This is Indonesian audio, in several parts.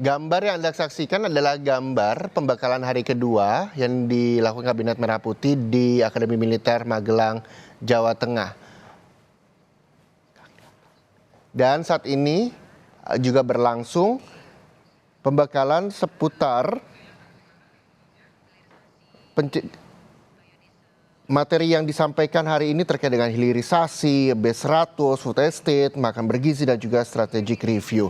Gambar yang Anda saksikan adalah gambar pembekalan hari kedua yang dilakukan Kabinet Merah Putih di Akademi Militer Magelang, Jawa Tengah. Dan saat ini juga berlangsung pembekalan seputar materi yang disampaikan hari ini terkait dengan hilirisasi, B100, food estate, makan bergizi, dan juga strategic review.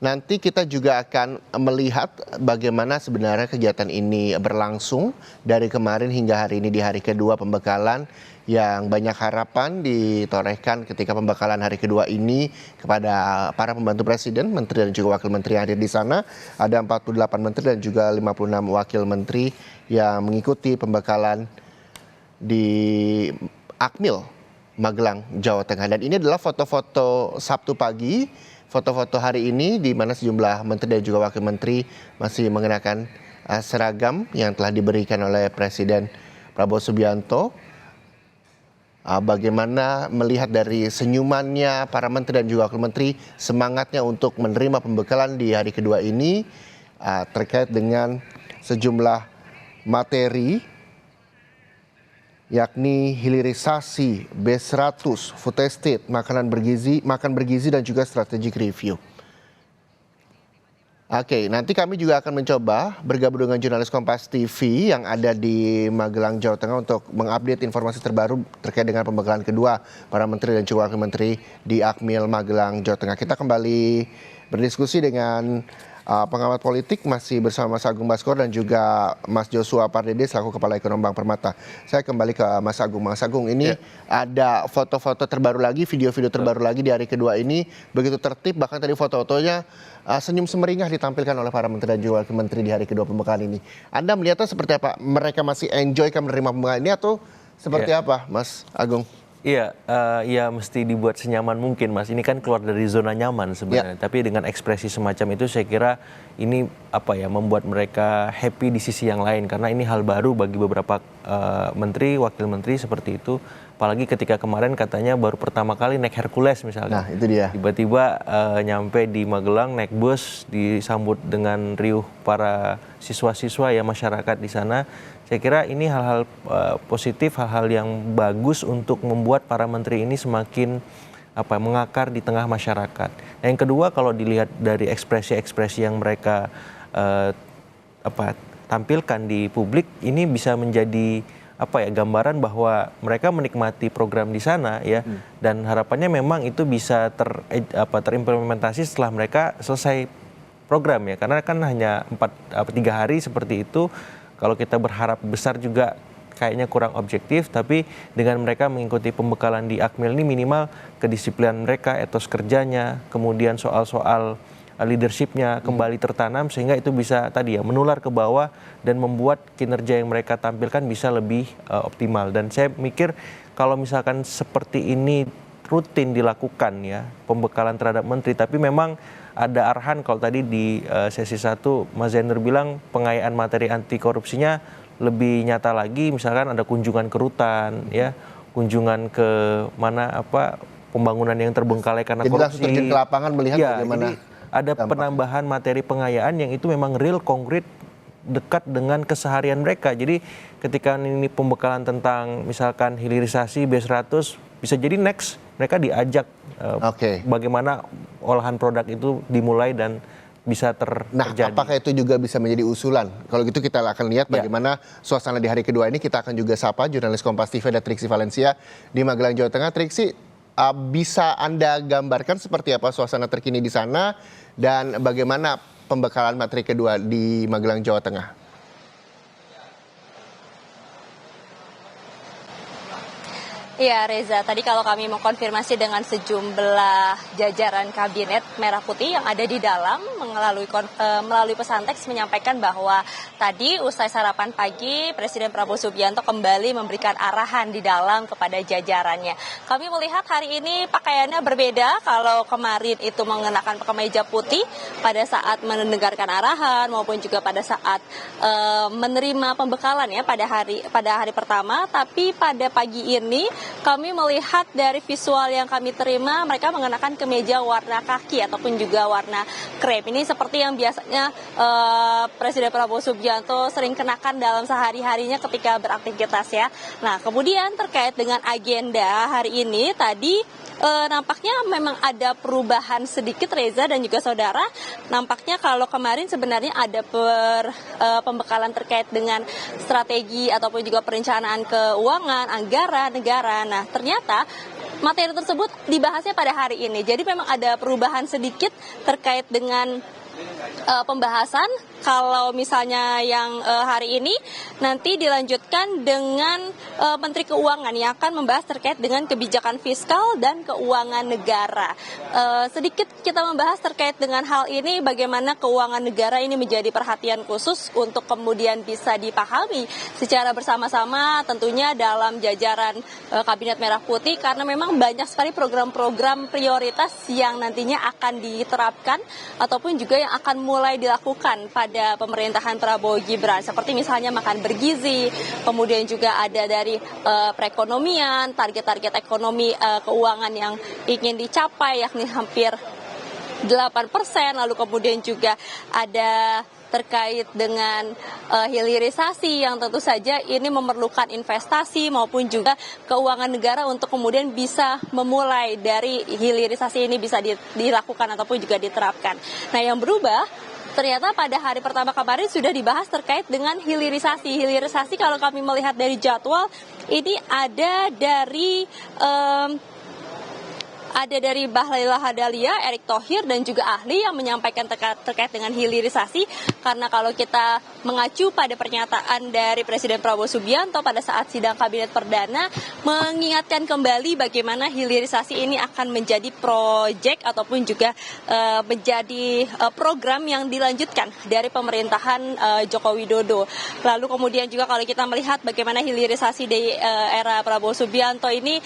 Nanti kita juga akan melihat bagaimana sebenarnya kegiatan ini berlangsung dari kemarin hingga hari ini di hari kedua pembekalan yang banyak harapan ditorehkan ketika pembekalan hari kedua ini kepada para pembantu presiden, menteri dan juga wakil menteri yang hadir di sana. Ada 48 menteri dan juga 56 wakil menteri yang mengikuti pembekalan di Akmil, Magelang, Jawa Tengah. Dan ini adalah foto-foto Sabtu pagi. Foto-foto hari ini di mana sejumlah menteri dan juga wakil menteri masih mengenakan seragam yang telah diberikan oleh Presiden Prabowo Subianto. Bagaimana melihat dari senyumannya para menteri dan juga wakil menteri, semangatnya untuk menerima pembekalan di hari kedua ini terkait dengan sejumlah materi yakni hilirisasi, B100, food estate, makan bergizi dan juga strategic review. Oke, nanti kami juga akan mencoba bergabung dengan jurnalis Kompas TV yang ada di Magelang, Jawa Tengah untuk mengupdate informasi terbaru terkait dengan pembekalan kedua para menteri dan juga wakil menteri di Akmil, Magelang, Jawa Tengah. Kita kembali berdiskusi dengan pengamat politik masih bersama Mas Agung Baskor dan juga Mas Joshua Pardede selaku Kepala Ekonom Bank Permata. Saya kembali ke Mas Agung. Mas Agung, ini ada foto-foto terbaru lagi, video-video terbaru lagi di hari kedua ini. Begitu tertib, bahkan tadi foto-fotonya senyum semeringah ditampilkan oleh para menteri dan juga wakil menteri di hari kedua pembekalan ini. Anda melihatnya seperti apa? Mereka masih enjoy kan menerima pembekalan ini atau seperti apa, Mas Agung? Iya, ya mesti dibuat senyaman mungkin, Mas. Ini kan keluar dari zona nyaman sebenarnya. Tapi dengan ekspresi semacam itu saya kira ini membuat mereka happy di sisi yang lain karena ini hal baru bagi beberapa menteri, wakil menteri seperti itu. Apalagi ketika kemarin katanya baru pertama kali naik Hercules misalnya. Nah, itu dia. Tiba-tiba nyampe di Magelang naik bus disambut dengan riuh para siswa-siswa ya masyarakat di sana. Saya kira ini hal-hal positif, hal-hal yang bagus untuk membuat para menteri ini semakin mengakar di tengah masyarakat. Nah, yang kedua kalau dilihat dari ekspresi-ekspresi yang mereka tampilkan di publik, ini bisa menjadi gambaran bahwa mereka menikmati program di sana ya, dan harapannya memang itu bisa terimplementasi setelah mereka selesai program ya, karena kan hanya 3 hari seperti itu. Kalau kita berharap besar juga kayaknya kurang objektif, tapi dengan mereka mengikuti pembekalan di Akmil ini minimal kedisiplinan mereka, etos kerjanya, kemudian soal-soal leadershipnya kembali tertanam sehingga itu bisa menular ke bawah dan membuat kinerja yang mereka tampilkan bisa lebih optimal. Dan saya mikir kalau misalkan seperti ini rutin dilakukan ya pembekalan terhadap menteri, tapi memang ada arahan kalau tadi di sesi 1 Mas Zainur bilang pengayaan materi anti korupsinya lebih nyata lagi, misalkan ada kunjungan ke rutan ya, kunjungan ke mana pembangunan yang terbengkalai karena korupsi. Jadi terjun ke lapangan melihat bagaimana ada penambahan materi pengayaan yang itu memang real, konkret, dekat dengan keseharian mereka. Jadi ketika ini pembekalan tentang misalkan hilirisasi B100, bisa jadi next mereka diajak bagaimana olahan produk itu dimulai dan bisa terjadi. Nah, apakah itu juga bisa menjadi usulan? Kalau gitu kita akan lihat bagaimana suasana di hari kedua ini. Kita akan juga sapa jurnalis Kompas TV ada Triksi Valencia di Magelang, Jawa Tengah. Triksi, bisa Anda gambarkan seperti apa suasana terkini di sana dan bagaimana pembekalan materi kedua di Magelang, Jawa Tengah? Iya Reza, tadi kalau kami mengkonfirmasi dengan sejumlah jajaran kabinet Merah Putih yang ada di dalam melalui pesan teks menyampaikan bahwa tadi usai sarapan pagi Presiden Prabowo Subianto kembali memberikan arahan di dalam kepada jajarannya. Kami melihat hari ini pakaiannya berbeda, kalau kemarin itu mengenakan kemeja putih pada saat mendengarkan arahan maupun juga pada saat menerima pembekalan ya pada hari pertama, tapi pada pagi ini kami melihat dari visual yang kami terima, mereka mengenakan kemeja warna kaki ataupun juga warna krem. Ini seperti yang biasanya Presiden Prabowo Subianto sering kenakan dalam sehari-harinya ketika beraktivitas ya. Nah, kemudian terkait dengan agenda hari ini tadi nampaknya memang ada perubahan sedikit Reza dan juga saudara. Nampaknya kalau kemarin sebenarnya ada pembekalan terkait dengan strategi ataupun juga perencanaan keuangan, anggaran negara. Nah, ternyata materi tersebut dibahasnya pada hari ini. Jadi memang ada perubahan sedikit terkait dengan pembahasan. Kalau misalnya yang hari ini nanti dilanjutkan dengan Menteri Keuangan yang akan membahas terkait dengan kebijakan fiskal dan keuangan negara. Sedikit kita membahas terkait dengan hal ini, bagaimana keuangan negara ini menjadi perhatian khusus untuk kemudian bisa dipahami secara bersama-sama tentunya dalam jajaran Kabinet Merah Putih, karena memang banyak sekali program-program prioritas yang nantinya akan diterapkan ataupun juga yang akan mulai dilakukan pada pemerintahan Prabowo Gibran, seperti misalnya makan bergizi, kemudian juga ada dari perekonomian, target-target ekonomi keuangan yang ingin dicapai yakni hampir 8%, lalu kemudian juga ada terkait dengan hilirisasi yang tentu saja ini memerlukan investasi maupun juga keuangan negara untuk kemudian bisa memulai dari hilirisasi ini bisa dilakukan ataupun juga diterapkan. Nah, yang berubah ternyata pada hari pertama kemarin sudah dibahas terkait dengan hilirisasi. Hilirisasi kalau kami melihat dari jadwal ini ada dari Bahlil Lahadalia, Erick Thohir dan juga ahli yang menyampaikan terkait dengan hilirisasi, karena kalau kita mengacu pada pernyataan dari Presiden Prabowo Subianto pada saat sidang Kabinet Perdana mengingatkan kembali bagaimana hilirisasi ini akan menjadi proyek ataupun juga menjadi program yang dilanjutkan dari pemerintahan Joko Widodo. Lalu kemudian juga kalau kita melihat bagaimana hilirisasi di era Prabowo Subianto ini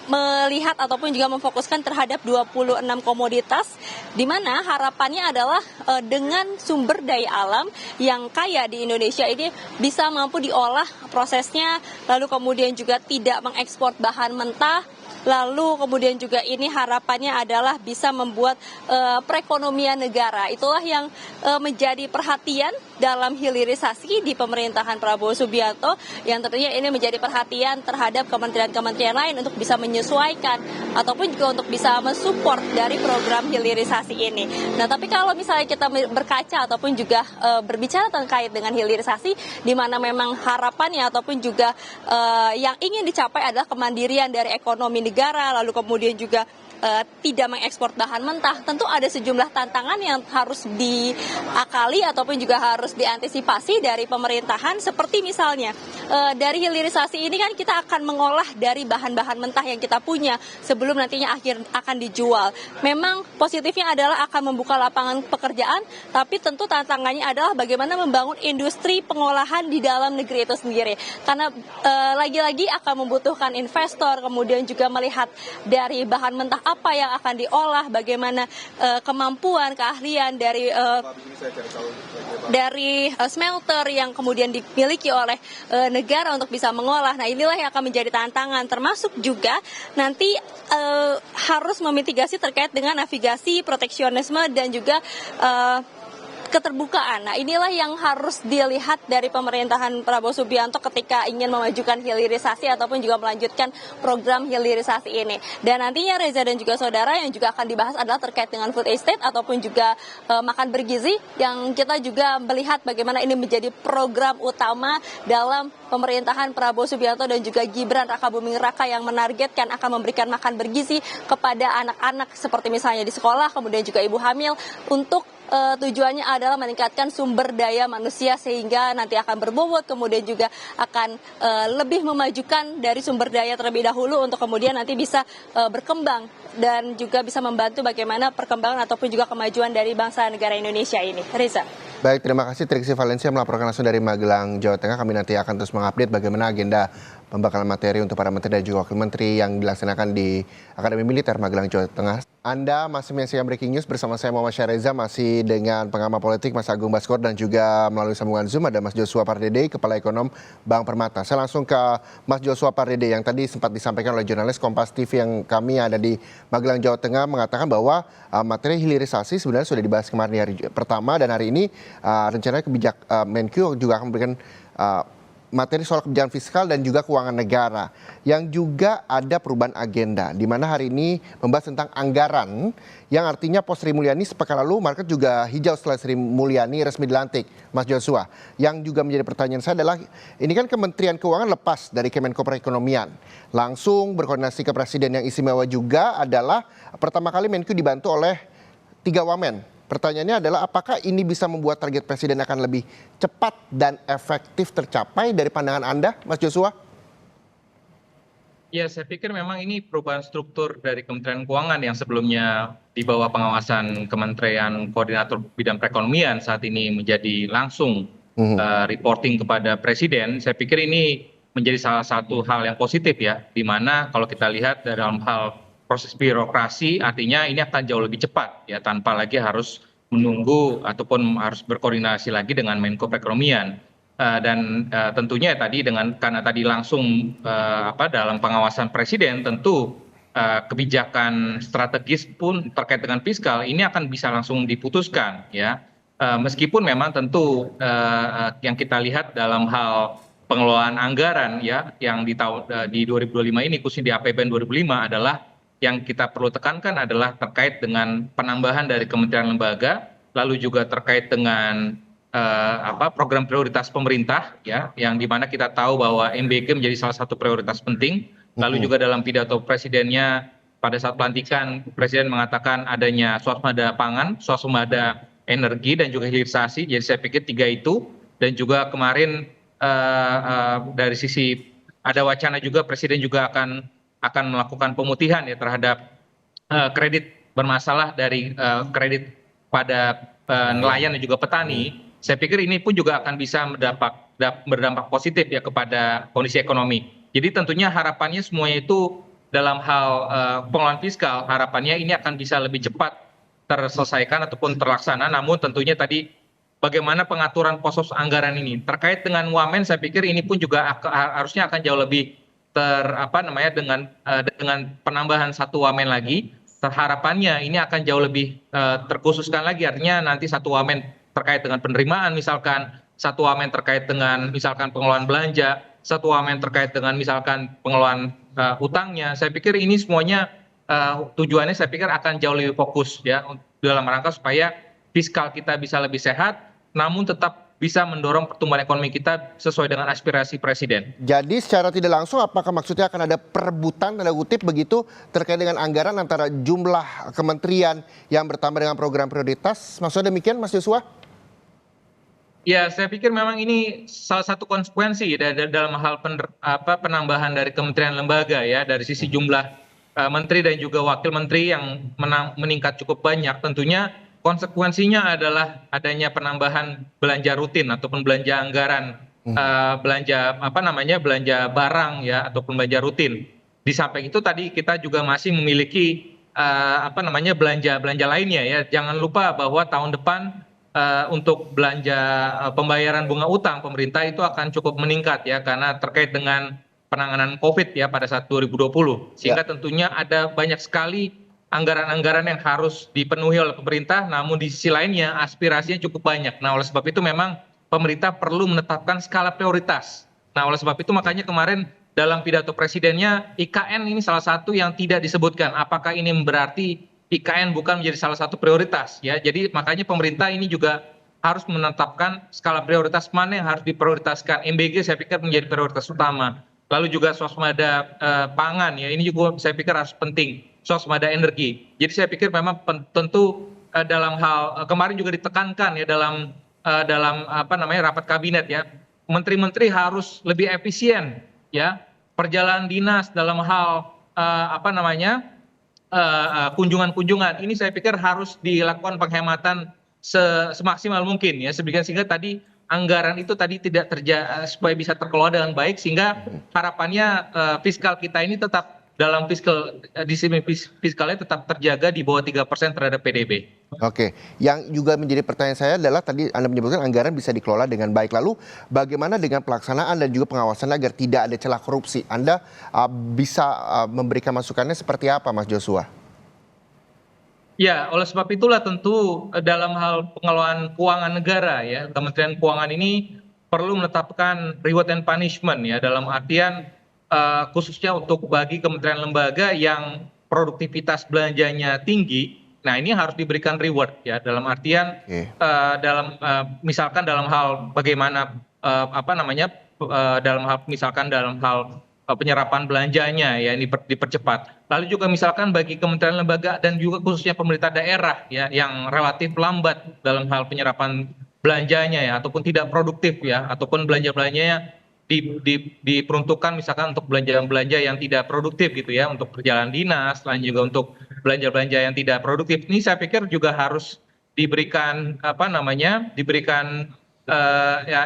melihat ataupun juga memfokuskan terhadap 26 komoditas, di mana harapannya adalah dengan sumber daya alam yang kaya di Indonesia ini bisa mampu diolah prosesnya, lalu kemudian juga tidak mengekspor bahan mentah. Lalu kemudian juga ini harapannya adalah bisa membuat perekonomian negara. Itulah yang menjadi perhatian dalam hilirisasi di pemerintahan Prabowo Subianto, yang tentunya ini menjadi perhatian terhadap kementerian-kementerian lain untuk bisa menyesuaikan ataupun juga untuk bisa mensupport dari program hilirisasi ini. Nah, tapi kalau misalnya kita berkaca ataupun juga berbicara terkait dengan hilirisasi, di mana memang harapannya ataupun juga yang ingin dicapai adalah kemandirian dari ekonomi negara, lalu kemudian juga tidak mengekspor bahan mentah, tentu ada sejumlah tantangan yang harus diakali ataupun juga harus diantisipasi dari pemerintahan, seperti misalnya dari hilirisasi ini kan kita akan mengolah dari bahan-bahan mentah yang kita punya sebelum nantinya akan dijual. Memang positifnya adalah akan membuka lapangan pekerjaan, tapi tentu tantangannya adalah bagaimana membangun industri pengolahan di dalam negeri itu sendiri, karena lagi-lagi akan membutuhkan investor, kemudian juga melihat dari bahan mentah apa yang akan diolah, bagaimana kemampuan, keahlian dari smelter yang kemudian dimiliki oleh negara untuk bisa mengolah. Nah, inilah yang akan menjadi tantangan, termasuk juga nanti harus memitigasi terkait dengan navigasi, proteksionisme dan juga keterbukaan. Nah, inilah yang harus dilihat dari pemerintahan Prabowo Subianto ketika ingin memajukan hilirisasi ataupun juga melanjutkan program hilirisasi ini. Dan nantinya Reza dan juga saudara, yang juga akan dibahas adalah terkait dengan food estate ataupun juga makan bergizi, yang kita juga melihat bagaimana ini menjadi program utama dalam pemerintahan Prabowo Subianto dan juga Gibran Rakabuming Raka, yang menargetkan akan memberikan makan bergizi kepada anak-anak seperti misalnya di sekolah, kemudian juga ibu hamil, untuk tujuannya adalah meningkatkan sumber daya manusia sehingga nanti akan berbobot, kemudian juga akan lebih memajukan dari sumber daya terlebih dahulu untuk kemudian nanti bisa berkembang dan juga bisa membantu bagaimana perkembangan ataupun juga kemajuan dari bangsa negara Indonesia ini. Reza. Baik, terima kasih Triksi Valencia melaporkan langsung dari Magelang, Jawa Tengah. Kami nanti akan terus mengupdate bagaimana agenda pembekalan materi untuk para menteri dan juga wakil menteri yang dilaksanakan di Akademi Militer Magelang, Jawa Tengah. Anda masih menyaksikan Breaking News bersama saya Muhammad Syareza, masih dengan pengamat politik Mas Agung Baskor dan juga melalui sambungan Zoom ada Mas Joshua Pardede, Kepala Ekonom Bank Permata. Saya langsung ke Mas Joshua Pardede yang tadi sempat disampaikan oleh jurnalis Kompas TV yang kami ada di Magelang, Jawa Tengah, mengatakan bahwa materi hilirisasi sebenarnya sudah dibahas kemarin di hari pertama, dan hari ini rencananya Menkyu juga akan memberikan materi soal kebijakan fiskal dan juga keuangan negara, yang juga ada perubahan agenda, di mana hari ini membahas tentang anggaran, yang artinya pos Sri Mulyani sepekan lalu market juga hijau setelah Sri Mulyani resmi dilantik, Mas Joshua. Yang juga menjadi pertanyaan saya adalah, ini kan Kementerian Keuangan lepas dari Kemenko Perekonomian, langsung berkoordinasi ke Presiden. Yang istimewa juga adalah pertama kali Menkyu dibantu oleh 3 wamen. Pertanyaannya adalah apakah ini bisa membuat target Presiden akan lebih cepat dan efektif tercapai dari pandangan Anda, Mas Joshua? Ya, saya pikir memang ini perubahan struktur dari Kementerian Keuangan yang sebelumnya di bawah pengawasan Kementerian Koordinator Bidang Perekonomian saat ini menjadi langsung reporting kepada Presiden. Saya pikir ini menjadi salah satu hal yang positif ya, di mana kalau kita lihat dalam hal proses birokrasi artinya ini akan jauh lebih cepat ya, tanpa lagi harus menunggu ataupun harus berkoordinasi lagi dengan Menko Perekonomian. Dan tentunya tadi karena tadi langsung dalam pengawasan Presiden, tentu kebijakan strategis pun terkait dengan fiskal ini akan bisa langsung diputuskan ya. Meskipun memang tentu yang kita lihat dalam hal pengelolaan anggaran ya, yang di 2025 ini khususnya di APBN 2005 adalah yang kita perlu tekankan adalah terkait dengan penambahan dari kementerian lembaga, lalu juga terkait dengan program prioritas pemerintah ya, yang dimana kita tahu bahwa MBG menjadi salah satu prioritas penting. Lalu juga dalam pidato presidennya pada saat pelantikan, Presiden mengatakan adanya swasembada pangan, swasembada energi dan juga hilirisasi. Jadi saya pikir 3 itu, dan juga kemarin dari sisi ada wacana juga Presiden juga akan melakukan pemutihan ya terhadap kredit bermasalah dari kredit pada nelayan dan juga petani. Saya pikir ini pun juga akan bisa berdampak positif ya kepada kondisi ekonomi. Jadi tentunya harapannya semuanya itu dalam hal pengelolaan fiskal, harapannya ini akan bisa lebih cepat terselesaikan ataupun terlaksana. Namun tentunya tadi bagaimana pengaturan pos anggaran ini terkait dengan wamen, saya pikir ini pun juga harusnya akan jauh lebih dengan penambahan 1 wamen lagi, harapannya ini akan jauh lebih terkhususkan lagi, artinya nanti 1 wamen terkait dengan penerimaan misalkan, 1 wamen terkait dengan misalkan pengelolaan belanja, 1 wamen terkait dengan misalkan pengelolaan utangnya. Saya pikir ini semuanya tujuannya saya pikir akan jauh lebih fokus ya, dalam rangka supaya fiskal kita bisa lebih sehat, namun tetap bisa mendorong pertumbuhan ekonomi kita sesuai dengan aspirasi Presiden. Jadi secara tidak langsung apakah maksudnya akan ada perebutan tanda kutip begitu terkait dengan anggaran antara jumlah kementerian yang bertambah dengan program prioritas? Maksudnya demikian, Mas Joshua? Ya, saya pikir memang ini salah satu konsekuensi dalam hal penambahan dari kementerian lembaga ya, dari sisi jumlah menteri dan juga wakil menteri yang meningkat cukup banyak. Tentunya konsekuensinya adalah adanya penambahan belanja rutin ataupun belanja anggaran, belanja belanja barang ya ataupun belanja rutin. Di samping itu tadi kita juga masih memiliki belanja lainnya ya. Jangan lupa bahwa tahun depan untuk belanja pembayaran bunga utang pemerintah itu akan cukup meningkat ya, karena terkait dengan penanganan COVID ya pada saat 2020. Sehingga tentunya ada banyak sekali anggaran-anggaran yang harus dipenuhi oleh pemerintah, namun di sisi lainnya aspirasinya cukup banyak. Nah, oleh sebab itu memang pemerintah perlu menetapkan skala prioritas. Nah, oleh sebab itu makanya kemarin dalam pidato presidennya IKN ini salah satu yang tidak disebutkan. Apakah ini berarti IKN bukan menjadi salah satu prioritas ya? Jadi makanya pemerintah ini juga harus menetapkan skala prioritas mana yang harus diprioritaskan. MBG saya pikir menjadi prioritas utama. Lalu juga swasembada pangan ya, ini juga saya pikir harus penting. Swasembada energi. Jadi saya pikir memang tentu dalam hal kemarin juga ditekankan ya dalam rapat kabinet ya, menteri-menteri harus lebih efisien ya, perjalanan dinas dalam hal kunjungan-kunjungan ini saya pikir harus dilakukan penghematan semaksimal mungkin ya, sehingga tadi anggaran itu tadi tidak supaya bisa terkelola dengan baik, sehingga harapannya fiskal kita ini tetap dalam disiplin fiskalnya tetap terjaga di bawah 3% terhadap PDB. Oke, yang juga menjadi pertanyaan saya adalah tadi Anda menyebutkan anggaran bisa dikelola dengan baik. Lalu bagaimana dengan pelaksanaan dan juga pengawasan agar tidak ada celah korupsi? Anda bisa memberikan masukannya seperti apa, Mas Joshua? Ya, oleh sebab itulah tentu dalam hal pengelolaan keuangan negara ya, Kementerian Keuangan ini perlu menetapkan reward and punishment ya, dalam artian khususnya untuk bagi kementerian lembaga yang produktivitas belanjanya tinggi. Nah, ini harus diberikan reward ya, dalam artian misalkan dalam hal bagaimana dalam hal penyerapan belanjanya ya, ini dipercepat. Lalu juga misalkan bagi kementerian lembaga dan juga khususnya pemerintah daerah ya, yang relatif lambat dalam hal penyerapan belanjanya ya, ataupun tidak produktif ya, ataupun belanja-belanjanya diperuntukkan misalkan untuk belanja-belanja yang tidak produktif gitu ya, untuk perjalanan dinas, lain juga untuk belanja-belanja yang tidak produktif. Ini saya pikir juga harus diberikan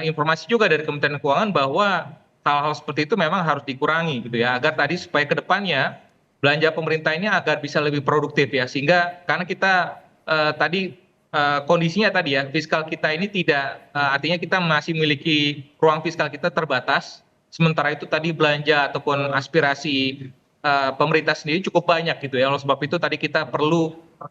informasi juga dari Kementerian Keuangan bahwa hal-hal seperti itu memang harus dikurangi gitu ya, agar tadi supaya ke depannya belanja pemerintah ini agar bisa lebih produktif ya, sehingga karena kita kondisinya tadi ya, fiskal kita ini tidak, artinya kita masih memiliki ruang fiskal kita terbatas, sementara itu tadi belanja ataupun aspirasi pemerintah sendiri cukup banyak gitu ya. Oleh sebab itu tadi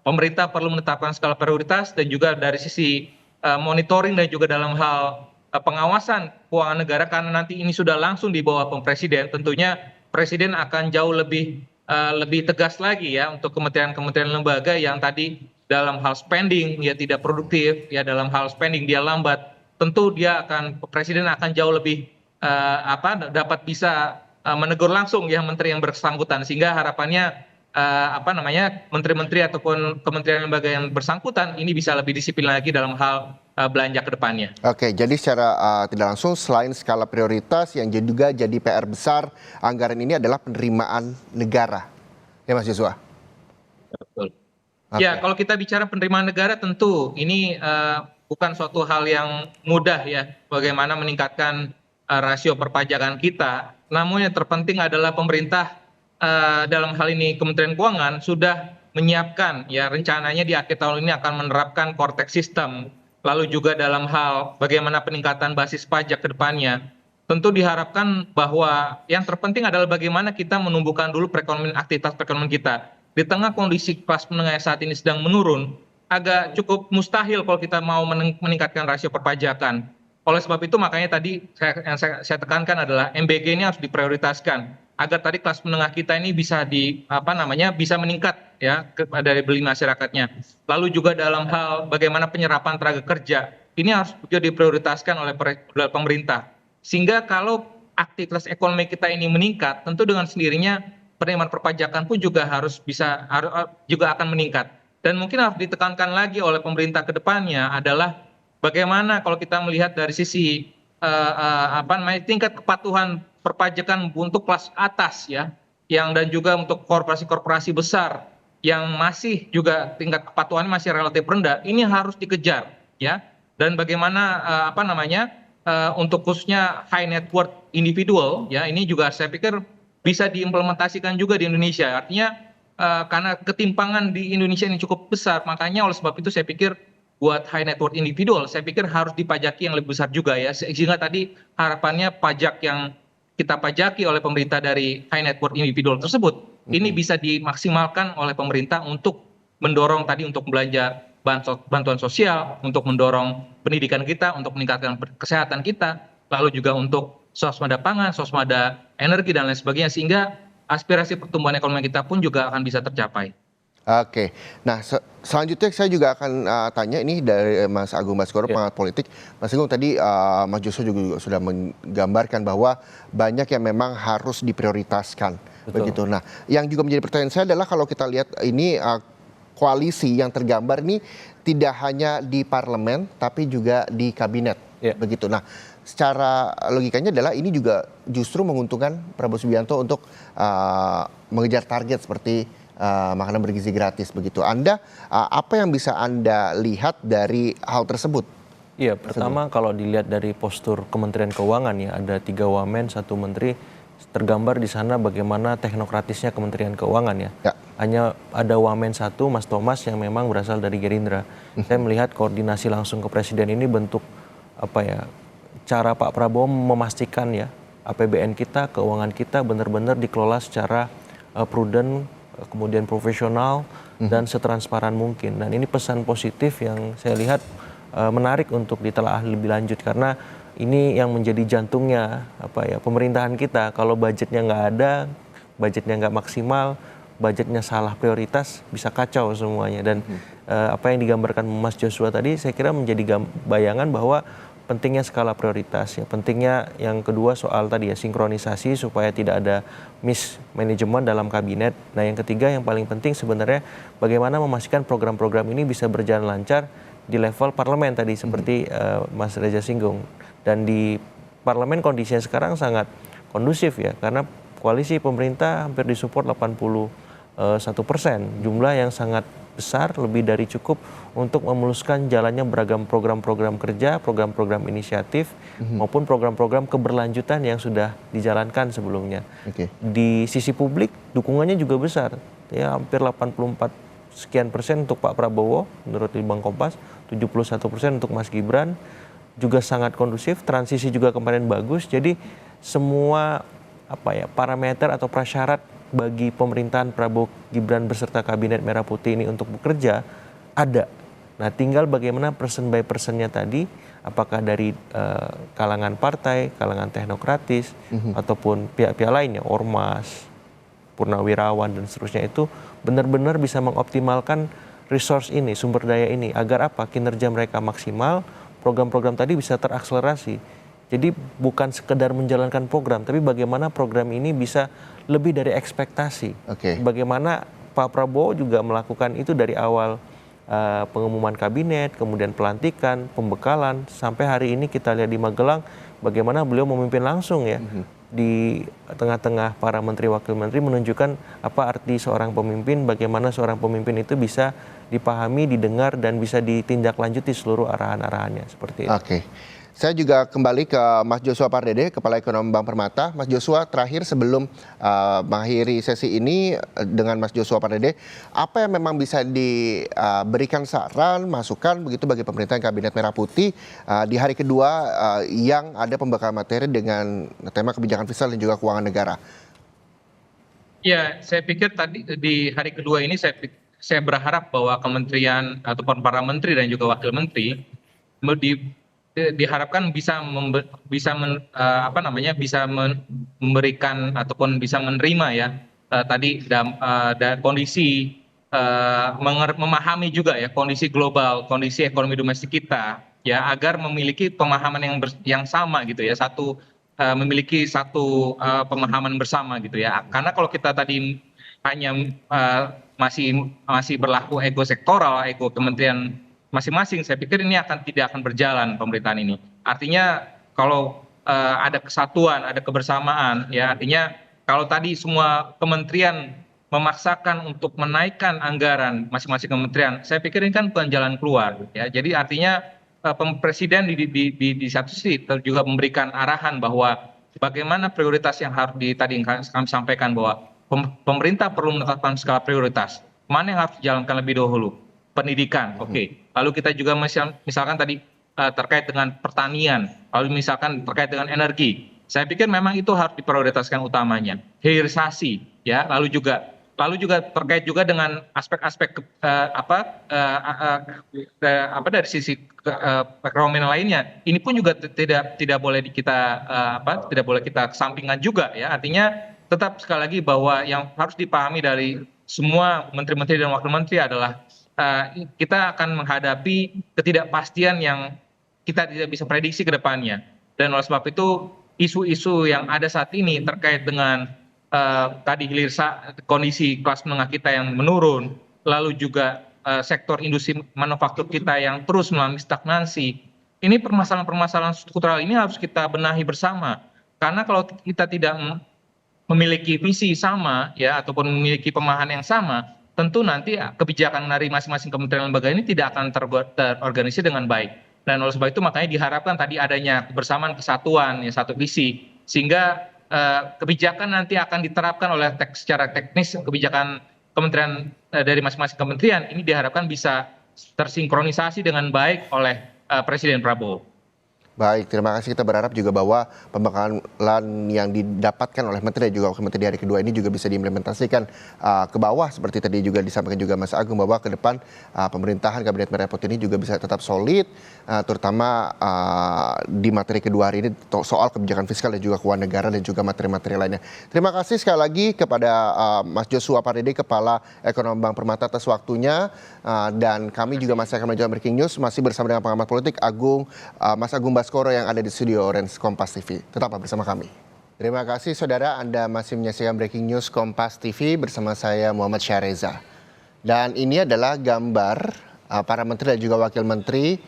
pemerintah perlu menetapkan skala prioritas dan juga dari sisi monitoring dan juga dalam hal pengawasan keuangan negara, karena nanti ini sudah langsung di bawah presiden, tentunya presiden akan jauh lebih tegas lagi ya untuk kementerian-kementerian lembaga yang tadi dalam hal spending ya tidak produktif ya, dalam hal spending dia lambat, tentu presiden akan jauh lebih dapat bisa menegur langsung ya menteri yang bersangkutan, sehingga harapannya menteri-menteri ataupun kementerian lembaga yang bersangkutan ini bisa lebih disiplin lagi dalam hal belanja ke depannya. Oke, jadi secara tidak langsung selain skala prioritas yang juga jadi PR besar anggaran ini adalah penerimaan negara. Ya Mas Joshua? Betul. Okay. Ya, kalau kita bicara penerimaan negara tentu ini bukan suatu hal yang mudah ya, bagaimana meningkatkan rasio perpajakan kita. Namun yang terpenting adalah pemerintah dalam hal ini Kementerian Keuangan sudah menyiapkan ya, rencananya di akhir tahun ini akan menerapkan Cortex System. Lalu juga dalam hal bagaimana peningkatan basis pajak ke depannya. Tentu diharapkan bahwa yang terpenting adalah bagaimana kita menumbuhkan dulu aktivitas perekonomian kita. Di tengah kondisi kelas menengah saat ini sedang menurun, agak cukup mustahil kalau kita mau meningkatkan rasio perpajakan. Oleh sebab itu makanya tadi yang saya tekankan adalah MBG ini harus diprioritaskan agar tadi kelas menengah kita ini bisa bisa meningkat ya dari beli masyarakatnya. Lalu juga dalam hal bagaimana penyerapan tenaga kerja ini harus juga diprioritaskan oleh pemerintah. Sehingga kalau aktivitas ekonomi kita ini meningkat, tentu dengan sendirinya penerimaan perpajakan pun juga juga akan meningkat. Dan mungkin harus ditekankan lagi oleh pemerintah ke depannya adalah bagaimana kalau kita melihat dari sisi tingkat kepatuhan perpajakan untuk kelas atas ya, dan juga untuk korporasi-korporasi besar yang masih juga tingkat kepatuhannya masih relatif rendah, ini harus dikejar ya. Dan bagaimana untuk khususnya high net worth individual ya, ini juga saya pikir bisa diimplementasikan juga di Indonesia. Artinya karena ketimpangan di Indonesia ini cukup besar, makanya oleh sebab itu saya pikir buat high net worth individual saya pikir harus dipajaki yang lebih besar juga ya, sehingga tadi harapannya pajak yang kita pajaki oleh pemerintah dari high net worth individual tersebut ini bisa dimaksimalkan oleh pemerintah untuk mendorong tadi untuk belanja bantuan sosial, untuk mendorong pendidikan kita, untuk meningkatkan kesehatan kita, lalu juga untuk swasembada pangan, swasembada energi dan lain sebagainya, sehingga aspirasi pertumbuhan ekonomi kita pun juga akan bisa tercapai. Oke, nah selanjutnya saya juga akan tanya ini dari Mas Agung Baskoro, pengamat politik. Mas Agung, tadi Mas Joshua juga sudah menggambarkan bahwa banyak yang memang harus diprioritaskan. Begitu. Nah, yang juga menjadi pertanyaan saya adalah kalau kita lihat ini koalisi yang tergambar ini tidak hanya di parlemen tapi juga di kabinet. Begitu. Nah, secara logikanya adalah ini juga justru menguntungkan Prabowo Subianto untuk mengejar target seperti makanan bergizi gratis begitu. Apa yang bisa Anda lihat dari hal tersebut? Iya, pertama kalau dilihat dari postur Kementerian Keuangan ya, ada 3 wamen, 1 menteri, tergambar di sana bagaimana teknokratisnya Kementerian Keuangan ya. Ya. Hanya ada wamen 1, Mas Thomas, yang memang berasal dari Gerindra. Saya melihat koordinasi langsung ke Presiden ini bentuk apa ya, cara Pak Prabowo memastikan ya APBN kita, keuangan kita benar-benar dikelola secara prudent, kemudian profesional dan setransparan mungkin. Dan ini pesan positif yang saya lihat menarik untuk ditelaah lebih lanjut, karena ini yang menjadi jantungnya apa ya, pemerintahan kita. Kalau budgetnya nggak ada, budgetnya nggak maksimal, budgetnya salah prioritas, bisa kacau semuanya. Dan apa yang digambarkan Mas Joshua tadi saya kira menjadi bayangan bahwa pentingnya skala prioritas ya, pentingnya yang kedua soal tadi ya sinkronisasi supaya tidak ada mismanagement dalam kabinet. Nah yang ketiga yang paling penting sebenarnya bagaimana memastikan program-program ini bisa berjalan lancar di level parlemen tadi seperti Mas Reza singgung. Dan di parlemen kondisinya sekarang sangat kondusif ya, karena koalisi pemerintah hampir disupport 81%, jumlah yang sangat besar, lebih dari cukup untuk memuluskan jalannya beragam program-program kerja, program-program inisiatif maupun program-program keberlanjutan yang sudah dijalankan sebelumnya. Di sisi publik dukungannya juga besar ya, hampir 84 sekian persen untuk Pak Prabowo menurut Litbang Kompas, 71% untuk Mas Gibran, juga sangat kondusif, transisi juga kemarin bagus. Jadi semua apa ya, parameter atau prasyarat bagi pemerintahan Prabowo Gibran beserta kabinet Merah Putih ini untuk bekerja ada. Nah, tinggal bagaimana person by personnya tadi, apakah dari kalangan partai, kalangan teknokratis ataupun pihak-pihak lainnya, ormas, purnawirawan dan seterusnya, itu benar-benar bisa mengoptimalkan resource ini, sumber daya ini, agar apa, kinerja mereka maksimal, program-program tadi bisa terakselerasi. Jadi bukan sekedar menjalankan program, tapi bagaimana program ini bisa lebih dari ekspektasi. Bagaimana Pak Prabowo juga melakukan itu dari awal pengumuman kabinet, kemudian pelantikan, pembekalan, sampai hari ini kita lihat di Magelang bagaimana beliau memimpin langsung ya. Di tengah-tengah para menteri wakil menteri menunjukkan apa arti seorang pemimpin, bagaimana seorang pemimpin itu bisa dipahami, didengar dan bisa ditindaklanjuti seluruh arahan-arahannya seperti itu. Saya juga kembali ke Mas Joshua Pardede, Kepala Ekonomi Bank Permata. Mas Joshua, terakhir sebelum mengakhiri sesi ini dengan Mas Joshua Pardede, apa yang memang bisa diberikan saran, masukan begitu bagi pemerintahan Kabinet Merah Putih di hari kedua yang ada pembekalan materi dengan tema kebijakan fiskal dan juga keuangan negara? Ya, saya pikir tadi di hari kedua ini saya berharap bahwa kementerian ataupun para menteri dan juga wakil menteri diharapkan bisa memberikan ataupun bisa menerima ya tadi kondisi memahami juga ya kondisi global, kondisi ekonomi domestik kita ya, agar memiliki pemahaman yang sama gitu ya, memiliki satu pemahaman bersama gitu ya. Karena kalau kita tadi hanya masih berlaku ego sektoral, ego kementerian masing-masing, saya pikir ini tidak akan berjalan pemerintahan ini. Artinya kalau ada kesatuan, ada kebersamaan, ya artinya kalau tadi semua kementerian memaksakan untuk menaikkan anggaran masing-masing kementerian, saya pikir ini kan bukan jalan keluar. Ya. Jadi artinya Presiden di satu sisi juga memberikan arahan bahwa bagaimana prioritas yang harus tadi kami sampaikan bahwa pemerintah perlu menetapkan skala prioritas. Mana yang harus dijalankan lebih dahulu? Pendidikan, oke. Lalu kita juga misalkan tadi terkait dengan pertanian, lalu misalkan terkait dengan energi. Saya pikir memang itu harus diprioritaskan utamanya. Hilirisasi, ya. Lalu juga terkait juga dengan aspek-aspek dari sisi perekonomian lainnya. Ini pun juga tidak boleh kita kesampingkan juga, ya. Artinya tetap sekali lagi bahwa yang harus dipahami dari semua menteri-menteri dan wakil menteri adalah kita akan menghadapi ketidakpastian yang kita tidak bisa prediksi ke depannya. Dan oleh sebab itu isu-isu yang ada saat ini terkait dengan tadi kondisi kelas menengah kita yang menurun, lalu juga sektor industri manufaktur kita yang terus mengalami stagnasi. Ini permasalahan-permasalahan struktural ini harus kita benahi bersama. Karena kalau kita tidak memiliki visi sama ya ataupun memiliki pemahaman yang sama, tentu nanti kebijakan dari masing-masing kementerian lembaga ini tidak akan terorganisir dengan baik. Dan oleh sebab itu makanya diharapkan tadi adanya kebersamaan, kesatuan, ya satu visi, sehingga kebijakan nanti akan diterapkan oleh secara teknis kebijakan kementerian dari masing-masing kementerian ini diharapkan bisa tersinkronisasi dengan baik oleh Presiden Prabowo. Baik, terima kasih. Kita berharap juga bahwa pembekalan yang didapatkan oleh Menteri dan juga Wakil Menteri di hari kedua ini juga bisa diimplementasikan ke bawah seperti tadi juga disampaikan juga Mas Agung, bahwa ke depan pemerintahan Kabinet Merah Putih ini juga bisa tetap solid, terutama di materi kedua hari ini soal kebijakan fiskal dan juga keuangan negara dan juga materi-materi lainnya. Terima kasih sekali lagi kepada Mas Joshua Pardede, Kepala Ekonomi Bank Permata, atas waktunya, dan kami juga masih akan melanjutkan Breaking News masih bersama dengan pengamat politik Mas Agung Baskoro yang ada di studio Orange Kompas TV. Tetaplah bersama kami. Terima kasih saudara, Anda masih menyaksikan Breaking News Kompas TV bersama saya Muhammad Syareza. Dan ini adalah gambar para menteri dan juga wakil menteri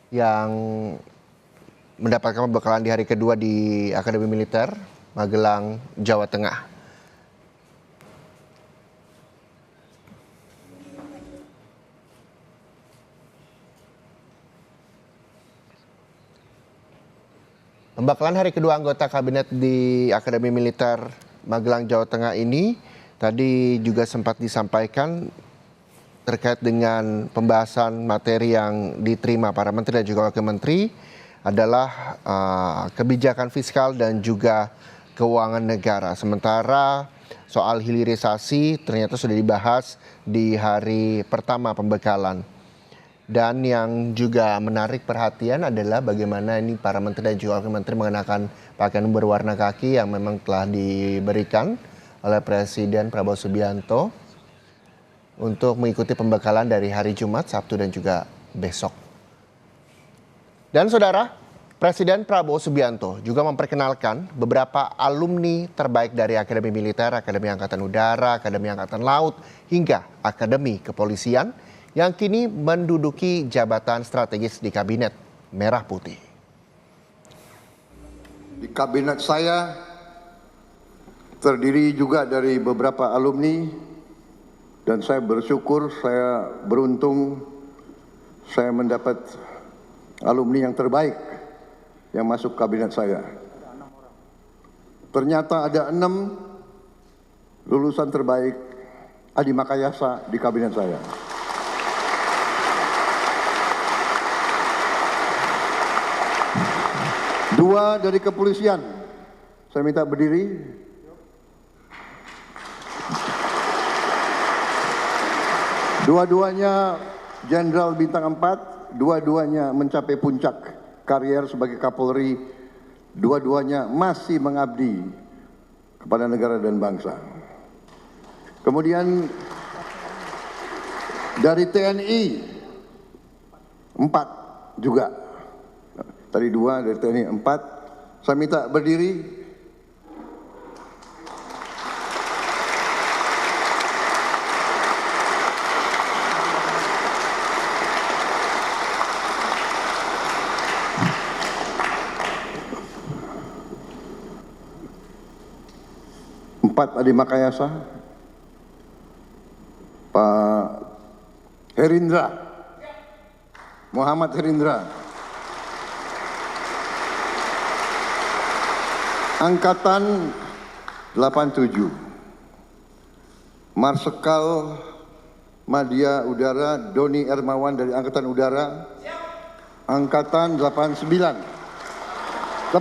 yang mendapatkan pembekalan di hari kedua di Akademi Militer Magelang, Jawa Tengah. Pembekalan hari kedua anggota kabinet di Akademi Militer Magelang, Jawa Tengah ini tadi juga sempat disampaikan terkait dengan pembahasan materi yang diterima para menteri dan juga wakil menteri adalah kebijakan fiskal dan juga keuangan negara. Sementara soal hilirisasi ternyata sudah dibahas di hari pertama pembekalan. Dan yang juga menarik perhatian adalah bagaimana ini para menteri dan juga wakil menteri mengenakan pakaian berwarna kaki yang memang telah diberikan oleh Presiden Prabowo Subianto untuk mengikuti pembekalan dari hari Jumat, Sabtu dan juga besok. Dan saudara, Presiden Prabowo Subianto juga memperkenalkan beberapa alumni terbaik dari Akademi Militer, Akademi Angkatan Udara, Akademi Angkatan Laut, hingga Akademi Kepolisian yang kini menduduki jabatan strategis di Kabinet Merah Putih. Di kabinet saya terdiri juga dari beberapa alumni, dan saya bersyukur, saya beruntung saya mendapat alumni yang terbaik yang masuk kabinet saya. Ternyata ada 6 lulusan terbaik Adi Makayasa di kabinet saya. Dua dari kepolisian, saya minta berdiri. Dua-duanya Jenderal Bintang 4, dua-duanya mencapai puncak karier sebagai Kapolri, dua-duanya masih mengabdi kepada negara dan bangsa. Kemudian dari TNI 4 juga. Tadi 2, dari TNI 4. Saya minta berdiri. Empat Adi Makayasa. Pak Herindra. Muhammad Herindra. Angkatan 87, Marsikal Madya Udara Doni Ermawan dari Angkatan Udara. Angkatan 88.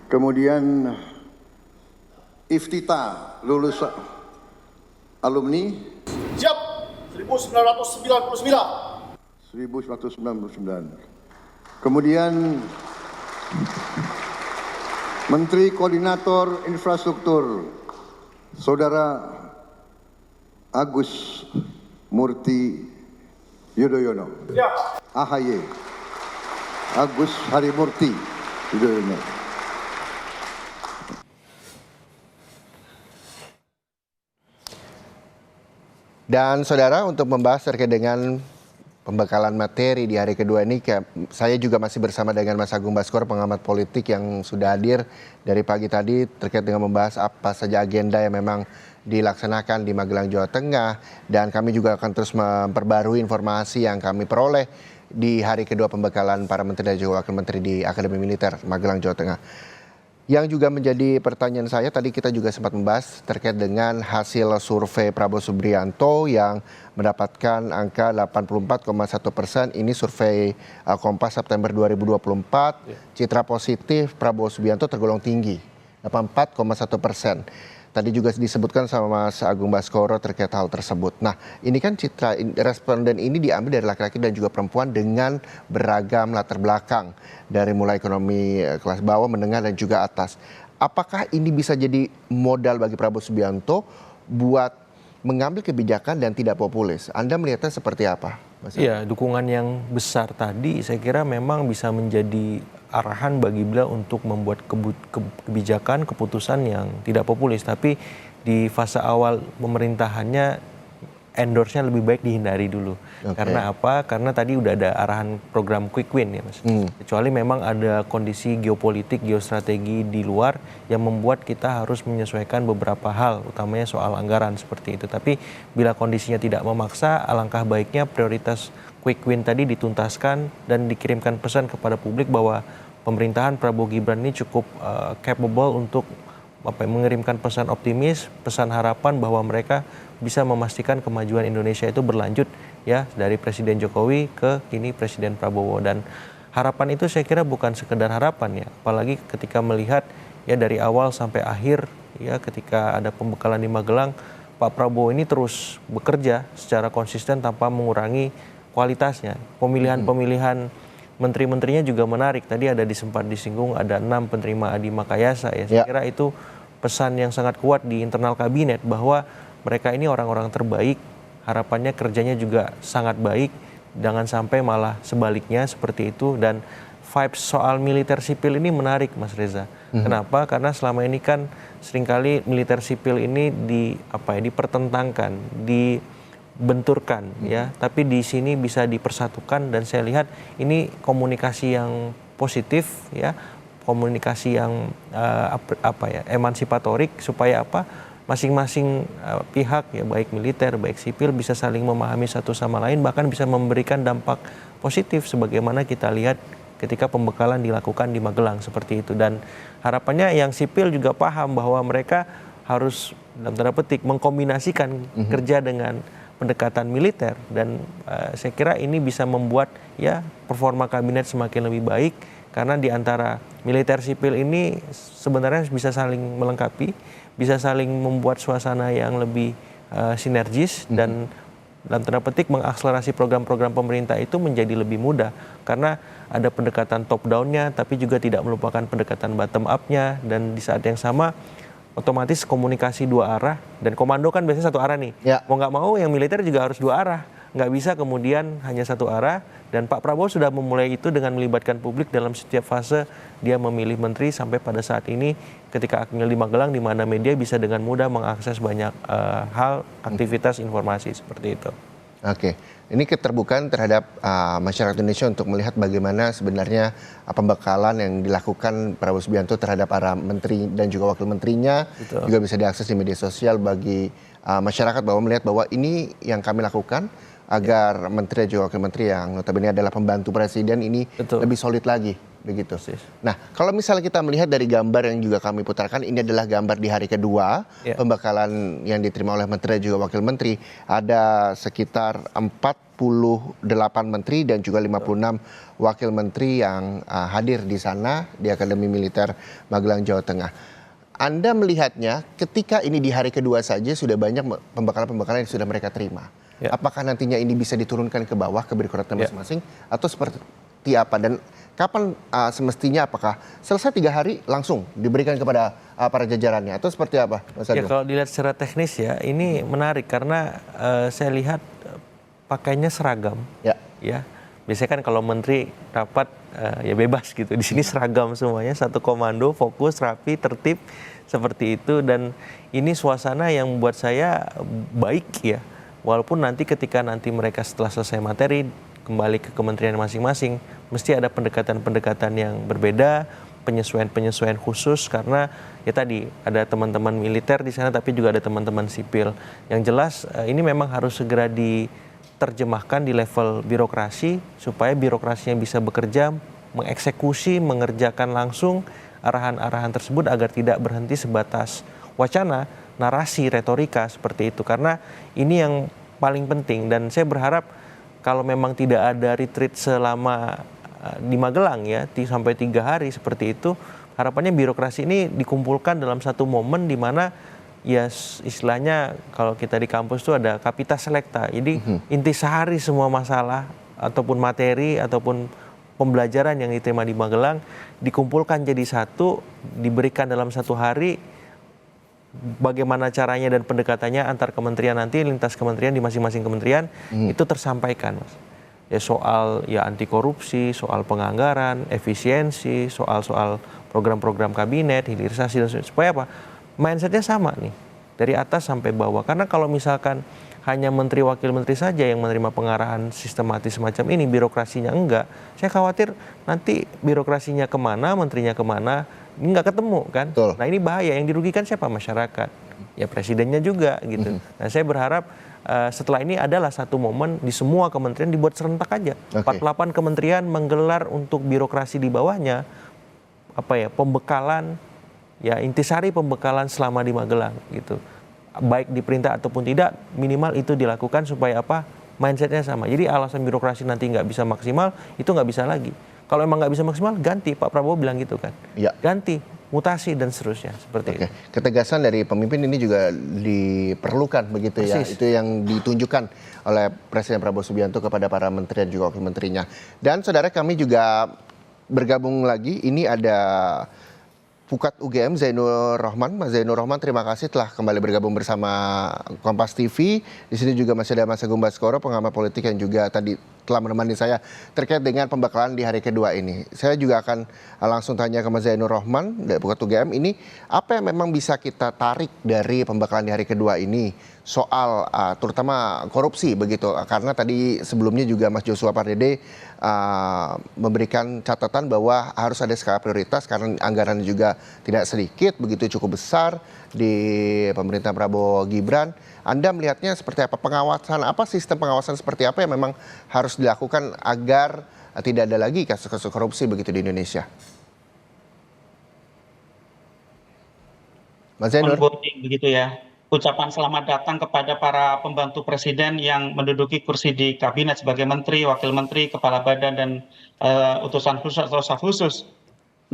Kemudian Iftita, lulus alumni. Siap, 1999. 1999. Kemudian Menteri Koordinator Infrastruktur, Saudara Agus Murti Yudhoyono. AHY, Agus Harimurti Yudhoyono. Dan saudara, untuk membahas terkait dengan pembekalan materi di hari kedua ini, saya juga masih bersama dengan Mas Agung Baskoro, pengamat politik yang sudah hadir dari pagi tadi terkait dengan membahas apa saja agenda yang memang dilaksanakan di Magelang, Jawa Tengah. Dan kami juga akan terus memperbarui informasi yang kami peroleh di hari kedua pembekalan para menteri dan juga wakil menteri di Akademi Militer Magelang, Jawa Tengah. Yang juga menjadi pertanyaan saya, tadi kita juga sempat membahas terkait dengan hasil survei Prabowo Subianto yang mendapatkan angka 84,1%. Ini survei Kompas September 2024. Citra positif Prabowo Subianto tergolong tinggi, 84,1%. Tadi juga disebutkan sama Mas Agung Baskoro terkait hal tersebut. Nah, ini kan citra responden ini diambil dari laki-laki dan juga perempuan dengan beragam latar belakang. Dari mulai ekonomi kelas bawah, menengah, dan juga atas. Apakah ini bisa jadi modal bagi Prabowo Subianto buat mengambil kebijakan dan tidak populis? Anda melihatnya seperti apa, Mas? Iya, dukungan yang besar tadi saya kira memang bisa menjadi arahan bagi beliau untuk membuat kebijakan, keputusan yang tidak populis. Tapi di fase awal pemerintahannya endorse-nya lebih baik dihindari dulu. Karena apa? Karena tadi udah ada arahan program quick win ya Mas. Kecuali memang ada kondisi geopolitik, geostrategi di luar yang membuat kita harus menyesuaikan beberapa hal, utamanya soal anggaran seperti itu. Tapi bila kondisinya tidak memaksa, alangkah baiknya prioritas quick win tadi dituntaskan dan dikirimkan pesan kepada publik bahwa pemerintahan Prabowo Gibran ini cukup capable untuk mengirimkan pesan optimis, pesan harapan bahwa mereka bisa memastikan kemajuan Indonesia itu berlanjut ya dari Presiden Jokowi ke kini Presiden Prabowo. Dan harapan itu saya kira bukan sekedar harapan ya, apalagi ketika melihat ya dari awal sampai akhir ya ketika ada pembekalan di Magelang, Pak Prabowo ini terus bekerja secara konsisten tanpa mengurangi kualitasnya. Pemilihan menteri-menterinya juga menarik. Tadi ada sempat disinggung ada 6 penerima Adi Makayasa ya. Saya kira itu pesan yang sangat kuat di internal kabinet bahwa mereka ini orang-orang terbaik. Harapannya kerjanya juga sangat baik. Jangan sampai malah sebaliknya seperti itu. Dan vibes soal militer sipil ini menarik Mas Reza. Kenapa? Karena selama ini kan seringkali militer sipil ini dipertentangkan, dibenturkan ya, tapi di sini bisa dipersatukan dan saya lihat ini komunikasi yang positif ya, komunikasi yang emansipatorik supaya masing-masing pihak ya baik militer baik sipil bisa saling memahami satu sama lain, bahkan bisa memberikan dampak positif sebagaimana kita lihat ketika pembekalan dilakukan di Magelang seperti itu. Dan harapannya yang sipil juga paham bahwa mereka harus dalam tanda petik mengkombinasikan kerja dengan pendekatan militer dan saya kira ini bisa membuat ya performa kabinet semakin lebih baik karena di antara militer sipil ini sebenarnya bisa saling melengkapi, bisa saling membuat suasana yang lebih sinergis dan dalam tanda petik mengakselerasi program-program pemerintah itu menjadi lebih mudah karena ada pendekatan top down-nya tapi juga tidak melupakan pendekatan bottom up-nya dan di saat yang sama otomatis komunikasi dua arah dan komando kan biasanya satu arah nih. Ya. Mau nggak mau yang militer juga harus dua arah. Nggak bisa kemudian hanya satu arah dan Pak Prabowo sudah memulai itu dengan melibatkan publik dalam setiap fase dia memilih menteri sampai pada saat ini ketika akmil di Magelang di mana media bisa dengan mudah mengakses banyak hal, aktivitas, informasi seperti itu. Oke, ini keterbukaan terhadap masyarakat Indonesia untuk melihat bagaimana sebenarnya pembekalan yang dilakukan Prabowo Subianto terhadap para menteri dan juga wakil menterinya. Betul. Juga bisa diakses di media sosial bagi masyarakat bahwa melihat bahwa ini yang kami lakukan agar menteri dan juga wakil menteri yang notabene adalah pembantu presiden ini lebih solid lagi. Begitu. Nah, kalau misalnya kita melihat dari gambar yang juga kami putarkan, ini adalah gambar di hari kedua pembekalan yang diterima oleh menteri dan juga wakil menteri. Ada sekitar 48 menteri dan juga 56 wakil menteri yang hadir di sana di Akademi Militer Magelang, Jawa Tengah. Anda melihatnya ketika ini di hari kedua saja sudah banyak pembekalan-pembekalan yang sudah mereka terima. Apakah nantinya ini bisa diturunkan ke bawah ke birokratnya masing-masing atau seperti apa dan kapan semestinya apakah selesai 3 hari langsung diberikan kepada para jajarannya atau seperti apa Mas Agung? Ya kalau dilihat secara teknis ya ini menarik karena saya lihat pakainya seragam ya. Biasanya kan kalau menteri rapat ya bebas gitu. Di sini seragam semuanya, satu komando, fokus, rapi, tertib seperti itu dan ini suasana yang membuat saya baik ya. Walaupun nanti ketika mereka setelah selesai materi kembali ke kementerian masing-masing, mesti ada pendekatan-pendekatan yang berbeda, penyesuaian-penyesuaian khusus karena ya tadi ada teman-teman militer di sana tapi juga ada teman-teman sipil. Yang jelas ini memang harus segera diterjemahkan di level birokrasi supaya birokrasinya bisa bekerja, mengeksekusi, mengerjakan langsung arahan-arahan tersebut agar tidak berhenti sebatas wacana, narasi, retorika seperti itu. Karena ini yang paling penting dan saya berharap kalau memang tidak ada retreat selama di Magelang ya sampai 3 hari seperti itu, harapannya birokrasi ini dikumpulkan dalam satu momen di mana ya istilahnya kalau kita di kampus tuh ada kapita selecta. Jadi intisari semua masalah ataupun materi ataupun pembelajaran yang diterima di Magelang dikumpulkan jadi satu, diberikan dalam 1 hari. Bagaimana caranya dan pendekatannya antar kementerian nanti, lintas kementerian di masing-masing kementerian itu tersampaikan, Mas. Ya soal ya anti korupsi, soal penganggaran, efisiensi, soal program-program kabinet, hilirisasi dan supaya apa? Mindsetnya sama nih dari atas sampai bawah. Karena kalau misalkan hanya menteri wakil menteri saja yang menerima pengarahan sistematis semacam ini, birokrasinya enggak, saya khawatir nanti birokrasinya kemana, menterinya kemana, ini nggak ketemu kan. Betul. Nah ini bahaya, yang dirugikan siapa? Masyarakat, ya presidennya juga gitu. Nah saya berharap setelah ini adalah satu momen di semua kementerian dibuat serentak aja. 48 kementerian menggelar untuk birokrasi di bawahnya pembekalan, ya intisari pembekalan selama di Magelang gitu. Baik diperintah ataupun tidak, minimal itu dilakukan supaya mindsetnya sama. Jadi alasan birokrasi nanti nggak bisa maksimal itu nggak bisa lagi. Kalau emang nggak bisa maksimal, ganti. Pak Prabowo bilang gitu kan. Ya. Ganti, mutasi dan seterusnya seperti itu. Ketegasan dari pemimpin ini juga diperlukan begitu. Persis. Ya. Itu yang ditunjukkan oleh Presiden Prabowo Subianto kepada para menteri dan juga wakil menterinya. Dan saudara kami juga bergabung lagi. Ini ada Pukat UGM Zainur Rohman. Mas Zainur Rohman, terima kasih telah kembali bergabung bersama Kompas TV. Di sini juga masih ada Mas Agung Baskoro, pengamat politik yang juga tadi telah menemani saya terkait dengan pembekalan di hari kedua ini. Saya juga akan langsung tanya ke Mas Zainur Rohman dari Pukat UGM ini, apa yang memang bisa kita tarik dari pembekalan di hari kedua ini soal terutama korupsi begitu, karena tadi sebelumnya juga Mas Joshua Pardede memberikan catatan bahwa harus ada skala prioritas karena anggaran juga tidak sedikit, begitu cukup besar di pemerintah Prabowo Gibran. Anda melihatnya seperti apa? Pengawasan apa, sistem pengawasan seperti apa yang memang harus dilakukan agar tidak ada lagi kasus-kasus korupsi begitu di Indonesia? Mas Zainur. Onboarding begitu ya. Ucapan selamat datang kepada para pembantu presiden yang menduduki kursi di kabinet sebagai menteri, wakil menteri, kepala badan dan utusan khusus atau staf khusus.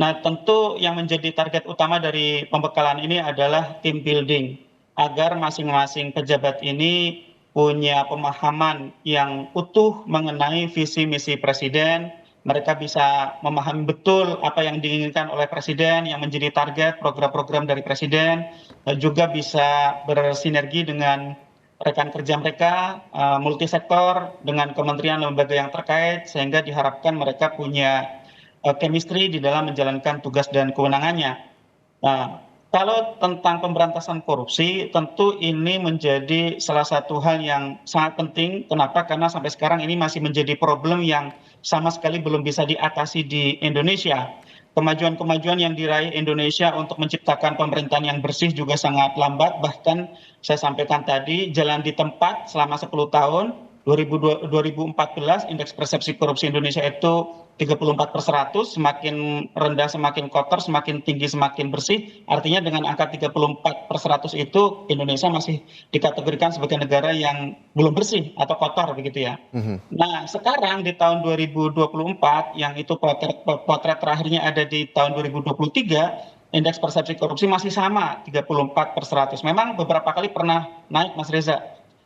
Nah, tentu yang menjadi target utama dari pembekalan ini adalah team building agar masing-masing pejabat ini punya pemahaman yang utuh mengenai visi misi presiden. Mereka bisa memahami betul apa yang diinginkan oleh presiden, yang menjadi target program-program dari presiden, juga bisa bersinergi dengan rekan kerja mereka, multisektor, dengan kementerian lembaga yang terkait, sehingga diharapkan mereka punya chemistry di dalam menjalankan tugas dan kewenangannya. Nah, kalau tentang pemberantasan korupsi, tentu ini menjadi salah satu hal yang sangat penting. Kenapa? Karena sampai sekarang ini masih menjadi problem yang sama sekali belum bisa diatasi di Indonesia. Kemajuan-kemajuan yang diraih Indonesia untuk menciptakan pemerintahan yang bersih juga sangat lambat. Bahkan saya sampaikan tadi, jalan di tempat selama 10 tahun, 2014 indeks persepsi korupsi Indonesia itu 34/100, semakin rendah semakin kotor, semakin tinggi semakin bersih. Artinya dengan angka 34/100 itu Indonesia masih dikategorikan sebagai negara yang belum bersih atau kotor begitu ya. Nah sekarang di tahun 2024 yang itu potret terakhirnya ada di tahun 2023, indeks persepsi korupsi masih sama 34/100. Memang beberapa kali pernah naik, Mas Reza.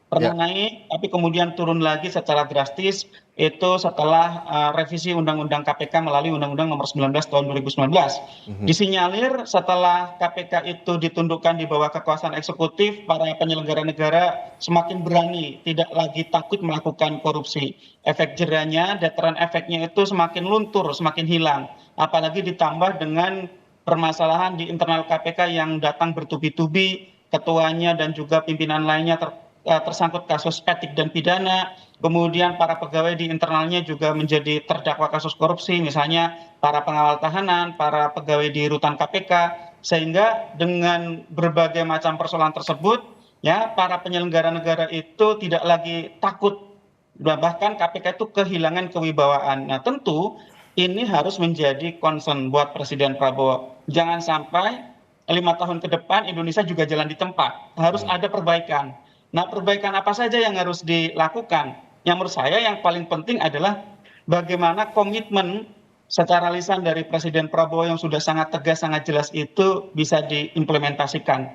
Naik, tapi kemudian turun lagi secara drastis itu setelah revisi Undang-Undang KPK melalui Undang-Undang Nomor 19 Tahun 2019. Disinyalir setelah KPK itu ditundukkan di bawah kekuasaan eksekutif, para penyelenggara negara semakin berani, tidak lagi takut melakukan korupsi. Efek jerahnya, deteran efeknya itu semakin luntur, semakin hilang. Apalagi ditambah dengan permasalahan di internal KPK yang datang bertubi-tubi, ketuanya dan juga pimpinan lainnya tersangkut kasus etik dan pidana, kemudian para pegawai di internalnya juga menjadi terdakwa kasus korupsi, misalnya para pengawal tahanan, para pegawai di rutan KPK, sehingga dengan berbagai macam persoalan tersebut, ya para penyelenggara negara itu tidak lagi takut, bahkan KPK itu kehilangan kewibawaan. Nah tentu ini harus menjadi concern buat Presiden Prabowo. Jangan sampai 5 tahun ke depan Indonesia juga jalan di tempat. Harus ada perbaikan. Nah, perbaikan apa saja yang harus dilakukan? Yang menurut saya yang paling penting adalah bagaimana komitmen secara lisan dari Presiden Prabowo yang sudah sangat tegas, sangat jelas itu bisa diimplementasikan.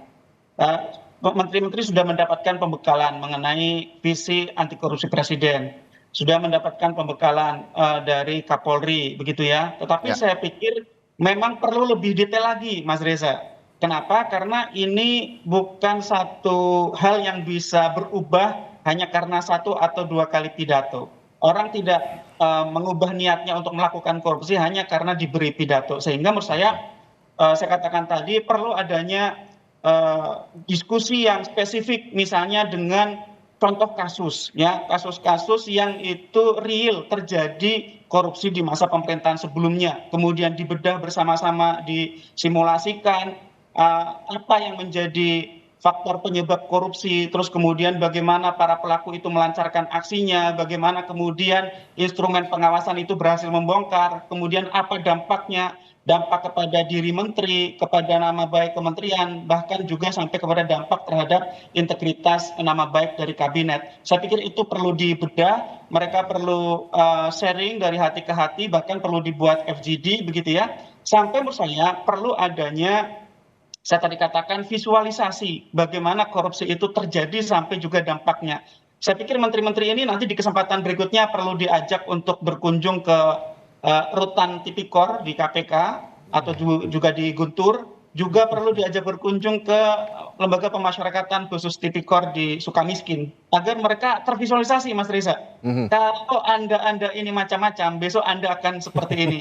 Menteri-menteri sudah mendapatkan pembekalan mengenai visi anti korupsi Presiden, sudah mendapatkan pembekalan dari Kapolri, begitu ya. Tetapi saya pikir memang perlu lebih detail lagi, Mas Reza. Kenapa? Karena ini bukan satu hal yang bisa berubah hanya karena 1 atau 2 kali pidato. Orang tidak mengubah niatnya untuk melakukan korupsi hanya karena diberi pidato. Sehingga menurut saya katakan tadi perlu adanya diskusi yang spesifik, misalnya dengan contoh kasus, ya kasus-kasus yang itu real terjadi korupsi di masa pemerintahan sebelumnya, kemudian dibedah bersama-sama, disimulasikan apa yang menjadi faktor penyebab korupsi, terus kemudian bagaimana para pelaku itu melancarkan aksinya, bagaimana kemudian instrumen pengawasan itu berhasil membongkar, kemudian apa dampaknya, dampak kepada diri menteri, kepada nama baik kementerian, bahkan juga sampai kepada dampak terhadap integritas nama baik dari kabinet. Saya pikir itu perlu dibedah, mereka perlu sharing dari hati ke hati, bahkan perlu dibuat FGD begitu ya, sampai menurut saya perlu adanya, saya tadi katakan, visualisasi bagaimana korupsi itu terjadi sampai juga dampaknya. Saya pikir menteri-menteri ini nanti di kesempatan berikutnya perlu diajak untuk berkunjung ke rutan tipikor di KPK atau juga di Guntur, juga perlu diajak berkunjung ke lembaga pemasyarakatan khusus tipikor di Sukamiskin agar mereka tervisualisasi, Mas Reza. Kalau Anda ini macam-macam, besok Anda akan seperti ini.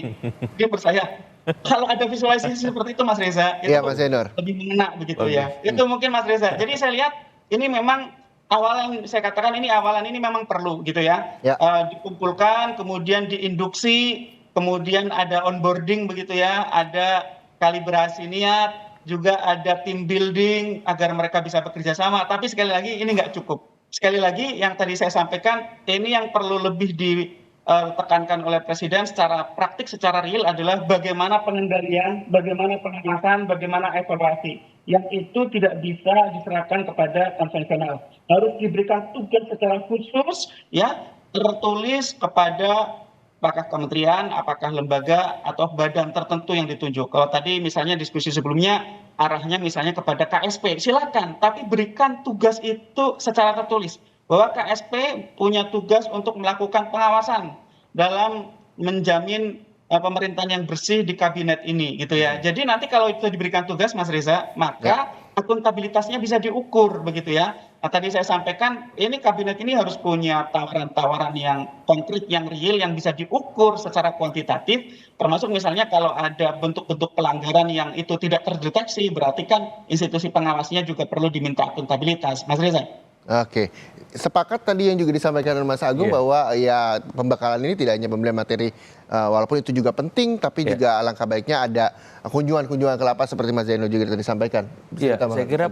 Jadi menurut saya kalau ada visualisasi seperti itu, Mas Reza, itu Mas lebih mengena begitu ya. Itu mungkin Mas Reza. Jadi saya lihat ini memang awalan, saya katakan ini awalan ini memang perlu gitu ya. Dikumpulkan, kemudian diinduksi, kemudian ada onboarding begitu ya, ada kalibrasi niat, juga ada team building agar mereka bisa bekerja sama. Tapi sekali lagi ini nggak cukup. Sekali lagi yang tadi saya sampaikan, ini yang perlu lebih ditekankan oleh Presiden secara praktik, secara real adalah bagaimana pengendalian, bagaimana pengawasan, bagaimana evaluasi. Yang itu tidak bisa diserahkan kepada konvensional. Harus diberikan tugas secara khusus, ya, tertulis kepada apakah kementerian, apakah lembaga, atau badan tertentu yang ditunjuk. Kalau tadi misalnya diskusi sebelumnya, arahnya misalnya kepada KSP, silakan. Tapi berikan tugas itu secara tertulis. Bahwa KSP punya tugas untuk melakukan pengawasan dalam menjamin pemerintahan yang bersih di kabinet ini, gitu ya. Jadi nanti kalau itu diberikan tugas, Mas Reza, maka akuntabilitasnya bisa diukur, begitu ya. Nah, tadi saya sampaikan, ini kabinet ini harus punya tawaran-tawaran yang konkret, yang real, yang bisa diukur secara kuantitatif, termasuk misalnya kalau ada bentuk-bentuk pelanggaran yang itu tidak terdeteksi, berarti kan institusi pengawasnya juga perlu diminta akuntabilitas, Mas Reza. Oke, sepakat tadi yang juga disampaikan oleh Mas Agung bahwa ya pembekalan ini tidak hanya pembelian materi, walaupun itu juga penting, tapi juga alangkah baiknya ada kunjungan-kunjungan ke lapas seperti Mas Zainul juga tadi sampaikan. Iya, saya kira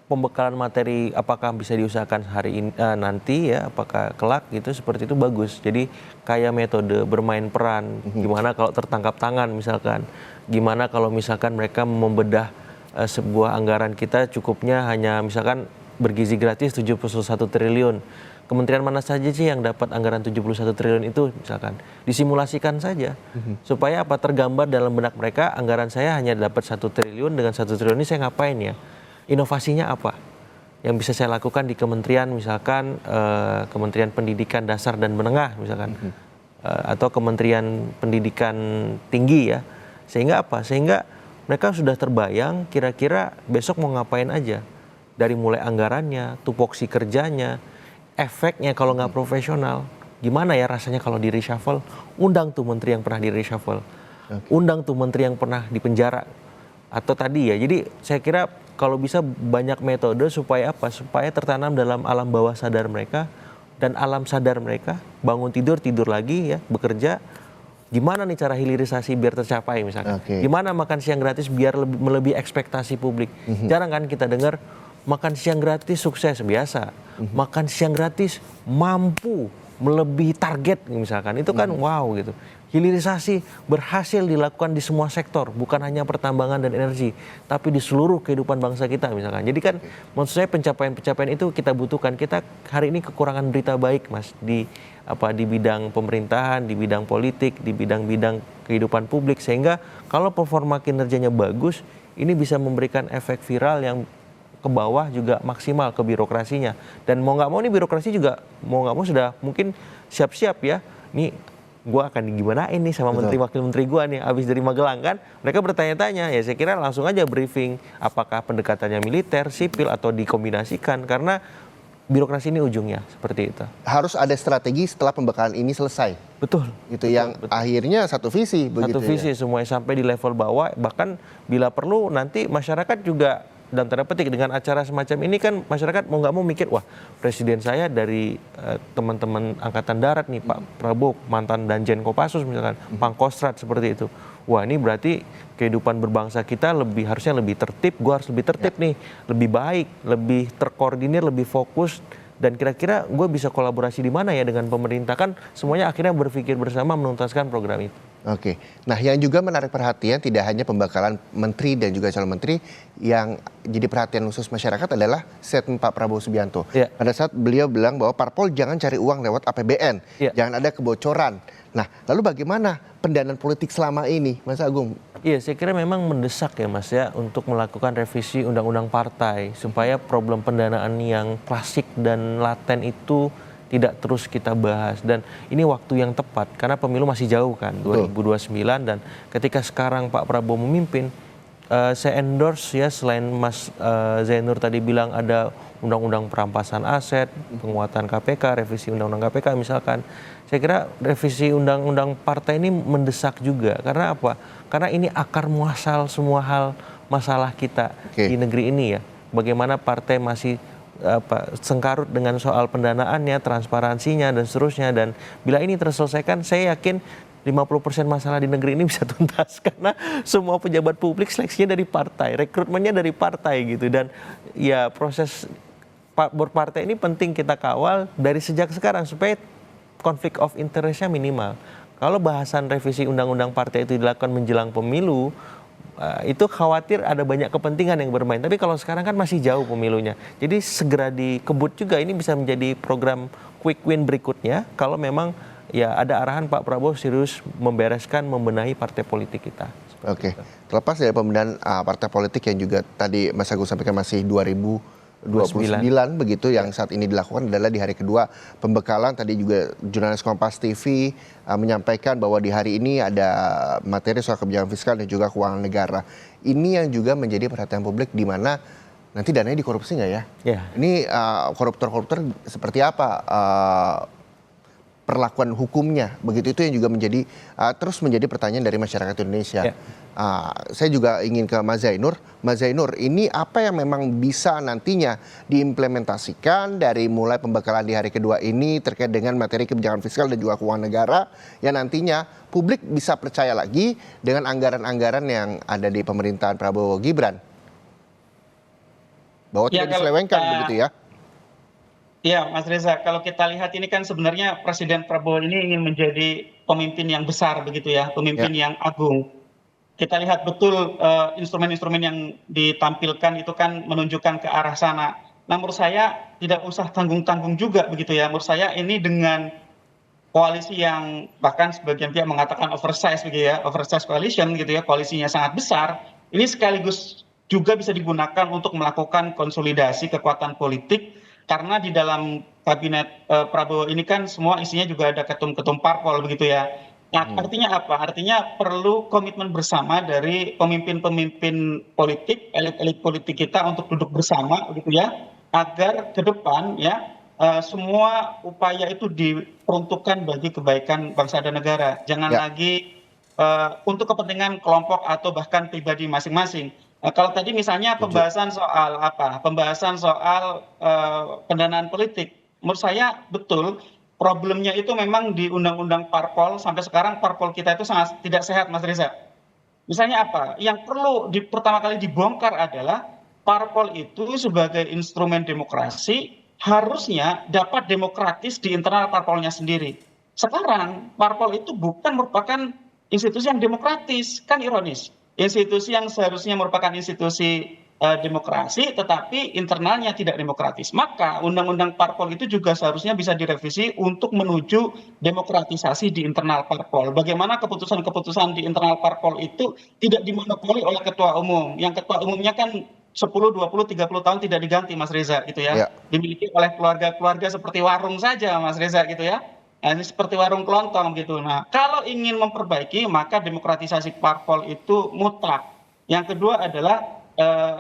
pembekalan materi apakah bisa diusahakan hari ini nanti ya, apakah kelak gitu seperti itu bagus. Jadi kayak metode bermain peran, gimana kalau tertangkap tangan misalkan, gimana kalau misalkan mereka membedah sebuah anggaran kita cukupnya hanya misalkan bergizi gratis 71 triliun. Kementerian mana saja sih yang dapat anggaran 71 triliun itu misalkan. Disimulasikan saja. Supaya apa tergambar dalam benak mereka anggaran saya hanya dapat 1 triliun, dengan 1 triliun ini saya ngapain ya? Inovasinya apa? Yang bisa saya lakukan di kementerian misalkan Kementerian Pendidikan Dasar dan Menengah misalkan. Atau Kementerian Pendidikan Tinggi ya. Sehingga apa? Sehingga mereka sudah terbayang kira-kira besok mau ngapain aja. Dari mulai anggarannya, tupoksi kerjanya, efeknya kalau nggak profesional. Gimana ya rasanya kalau di reshuffle? Undang tuh menteri yang pernah di reshuffle. Undang tuh menteri yang pernah dipenjara. Atau tadi ya, jadi saya kira kalau bisa banyak metode supaya apa? Supaya tertanam dalam alam bawah sadar mereka dan alam sadar mereka, bangun tidur, tidur lagi ya, bekerja. Gimana nih cara hilirisasi biar tercapai misalkan? Gimana makan siang gratis biar melebihi ekspektasi publik? Jarang kan kita dengar makan siang gratis sukses biasa. Makan siang gratis mampu melebihi target misalkan. Itu kan wow gitu. Hilirisasi berhasil dilakukan di semua sektor, bukan hanya pertambangan dan energi, tapi di seluruh kehidupan bangsa kita misalkan. Jadi kan maksud saya pencapaian-pencapaian itu kita butuhkan. Kita hari ini kekurangan berita baik Mas di bidang pemerintahan, di bidang politik, di bidang-bidang kehidupan publik, sehingga kalau performa kinerjanya bagus, ini bisa memberikan efek viral yang ke bawah juga maksimal ke birokrasinya. Dan mau nggak mau nih birokrasi juga mau nggak mau sudah mungkin siap-siap ya. Nih gue akan gimanain nih sama menteri wakil menteri gue nih abis dari Magelang kan, mereka bertanya-tanya, ya saya kira langsung aja briefing apakah pendekatannya militer, sipil atau dikombinasikan, karena birokrasi ini ujungnya seperti itu. Harus ada strategi setelah pembekalan ini selesai. Betul. Itu yang akhirnya satu visi begitu. Satu visi ya? Semuanya sampai di level bawah, bahkan bila perlu nanti masyarakat juga dalam tanda petik dengan acara semacam ini kan masyarakat mau nggak mau mikir, wah presiden saya dari teman-teman angkatan darat nih, Pak Prabowo mantan Danjen Kopassus misalkan, Pangkostrat seperti itu. Wah ini berarti kehidupan berbangsa kita harusnya lebih tertib, gue harus lebih tertib nih, lebih baik, lebih terkoordinir, lebih fokus. Dan kira-kira gue bisa kolaborasi di mana ya dengan pemerintah, kan semuanya akhirnya berpikir bersama menuntaskan program itu. Oke, nah yang juga menarik perhatian tidak hanya pembekalan menteri dan juga calon menteri, yang jadi perhatian khusus masyarakat adalah statement Pak Prabowo Subianto. Ya. Pada saat beliau bilang bahwa parpol jangan cari uang lewat APBN, jangan ada kebocoran. Nah, lalu bagaimana pendanaan politik selama ini, Mas Agung? Iya, saya kira memang mendesak ya Mas ya untuk melakukan revisi undang-undang partai supaya problem pendanaan yang klasik dan laten itu tidak terus kita bahas, dan ini waktu yang tepat karena pemilu masih jauh kan, 2029, dan ketika sekarang Pak Prabowo memimpin, saya endorse ya, selain Mas Zainur tadi bilang ada undang-undang perampasan aset, penguatan KPK, revisi undang-undang KPK misalkan. Saya kira revisi undang-undang partai ini mendesak juga. Karena apa? Karena ini akar muasal semua hal masalah kita di negeri ini ya. Bagaimana partai masih sengkarut dengan soal pendanaannya, transparansinya dan seterusnya. Dan bila ini terselesaikan, saya yakin 50% masalah di negeri ini bisa tuntas, karena semua pejabat publik seleksinya dari partai, rekrutmennya dari partai gitu. Dan ya proses berpartai ini penting kita kawal dari sejak sekarang supaya konflik of interest-nya minimal. Kalau bahasan revisi undang-undang partai itu dilakukan menjelang pemilu, itu khawatir ada banyak kepentingan yang bermain. Tapi kalau sekarang kan masih jauh pemilunya. Jadi segera dikebut juga, ini bisa menjadi program quick win berikutnya kalau memang ya ada arahan Pak Prabowo serius membenahi partai politik kita. Oke, terlepas dari pembenahan partai politik yang juga tadi Mas Agung sampaikan masih 2029 begitu, yang saat ini dilakukan adalah di hari kedua pembekalan. Tadi juga jurnalis Kompas TV menyampaikan bahwa di hari ini ada materi soal kebijakan fiskal dan juga keuangan negara. Ini yang juga menjadi perhatian publik, di mana nanti dananya dikorupsi nggak ya? Ini koruptor-koruptor seperti apa perlakuan hukumnya, begitu, itu yang juga menjadi terus menjadi pertanyaan dari masyarakat Indonesia. Saya juga ingin ke Mas Zainur. Mas Zainur, ini apa yang memang bisa nantinya diimplementasikan dari mulai pembekalan di hari kedua ini terkait dengan materi kebijakan fiskal dan juga keuangan negara, yang nantinya publik bisa percaya lagi dengan anggaran-anggaran yang ada di pemerintahan Prabowo Gibran, bahwa tidak diselewengkan begitu ya? Iya, Mas Reza, kalau kita lihat ini kan sebenarnya Presiden Prabowo ini ingin menjadi pemimpin yang besar begitu ya, pemimpin yang agung. Kita lihat betul instrumen-instrumen yang ditampilkan itu kan menunjukkan ke arah sana. Nah, menurut saya tidak usah tanggung-tanggung juga begitu ya. Menurut saya ini dengan koalisi yang bahkan sebagian pihak mengatakan oversize begitu ya, oversize coalition gitu ya, koalisinya sangat besar, ini sekaligus juga bisa digunakan untuk melakukan konsolidasi kekuatan politik. Karena di dalam kabinet Prabowo ini kan semua isinya juga ada ketum-ketum parpol begitu ya. Nah, artinya apa? Artinya perlu komitmen bersama dari pemimpin-pemimpin politik, elit-elit politik kita untuk duduk bersama begitu ya, agar ke depan ya semua upaya itu diperuntukkan bagi kebaikan bangsa dan negara. Jangan lagi untuk kepentingan kelompok atau bahkan pribadi masing-masing. Kalau tadi misalnya pembahasan soal apa? Pembahasan soal pendanaan politik. Menurut saya betul problemnya itu memang di undang-undang parpol. Sampai sekarang parpol kita itu sangat tidak sehat, Mas Reza. Misalnya apa? Yang perlu pertama kali dibongkar adalah parpol itu sebagai instrumen demokrasi harusnya dapat demokratis di internal parpolnya sendiri. Sekarang parpol itu bukan merupakan institusi yang demokratis, kan ironis. Institusi yang seharusnya merupakan institusi demokrasi, tetapi internalnya tidak demokratis. Maka undang-undang parpol itu juga seharusnya bisa direvisi untuk menuju demokratisasi di internal parpol. Bagaimana keputusan-keputusan di internal parpol itu tidak dimonopoli oleh ketua umum. Yang ketua umumnya kan 10, 20, 30 tahun tidak diganti, Mas Reza, gitu ya. Dimiliki oleh keluarga-keluarga seperti warung saja, Mas Reza, gitu ya. Nah, ini seperti warung kelontong gitu. Nah, kalau ingin memperbaiki, maka demokratisasi parpol itu mutlak. Yang kedua adalah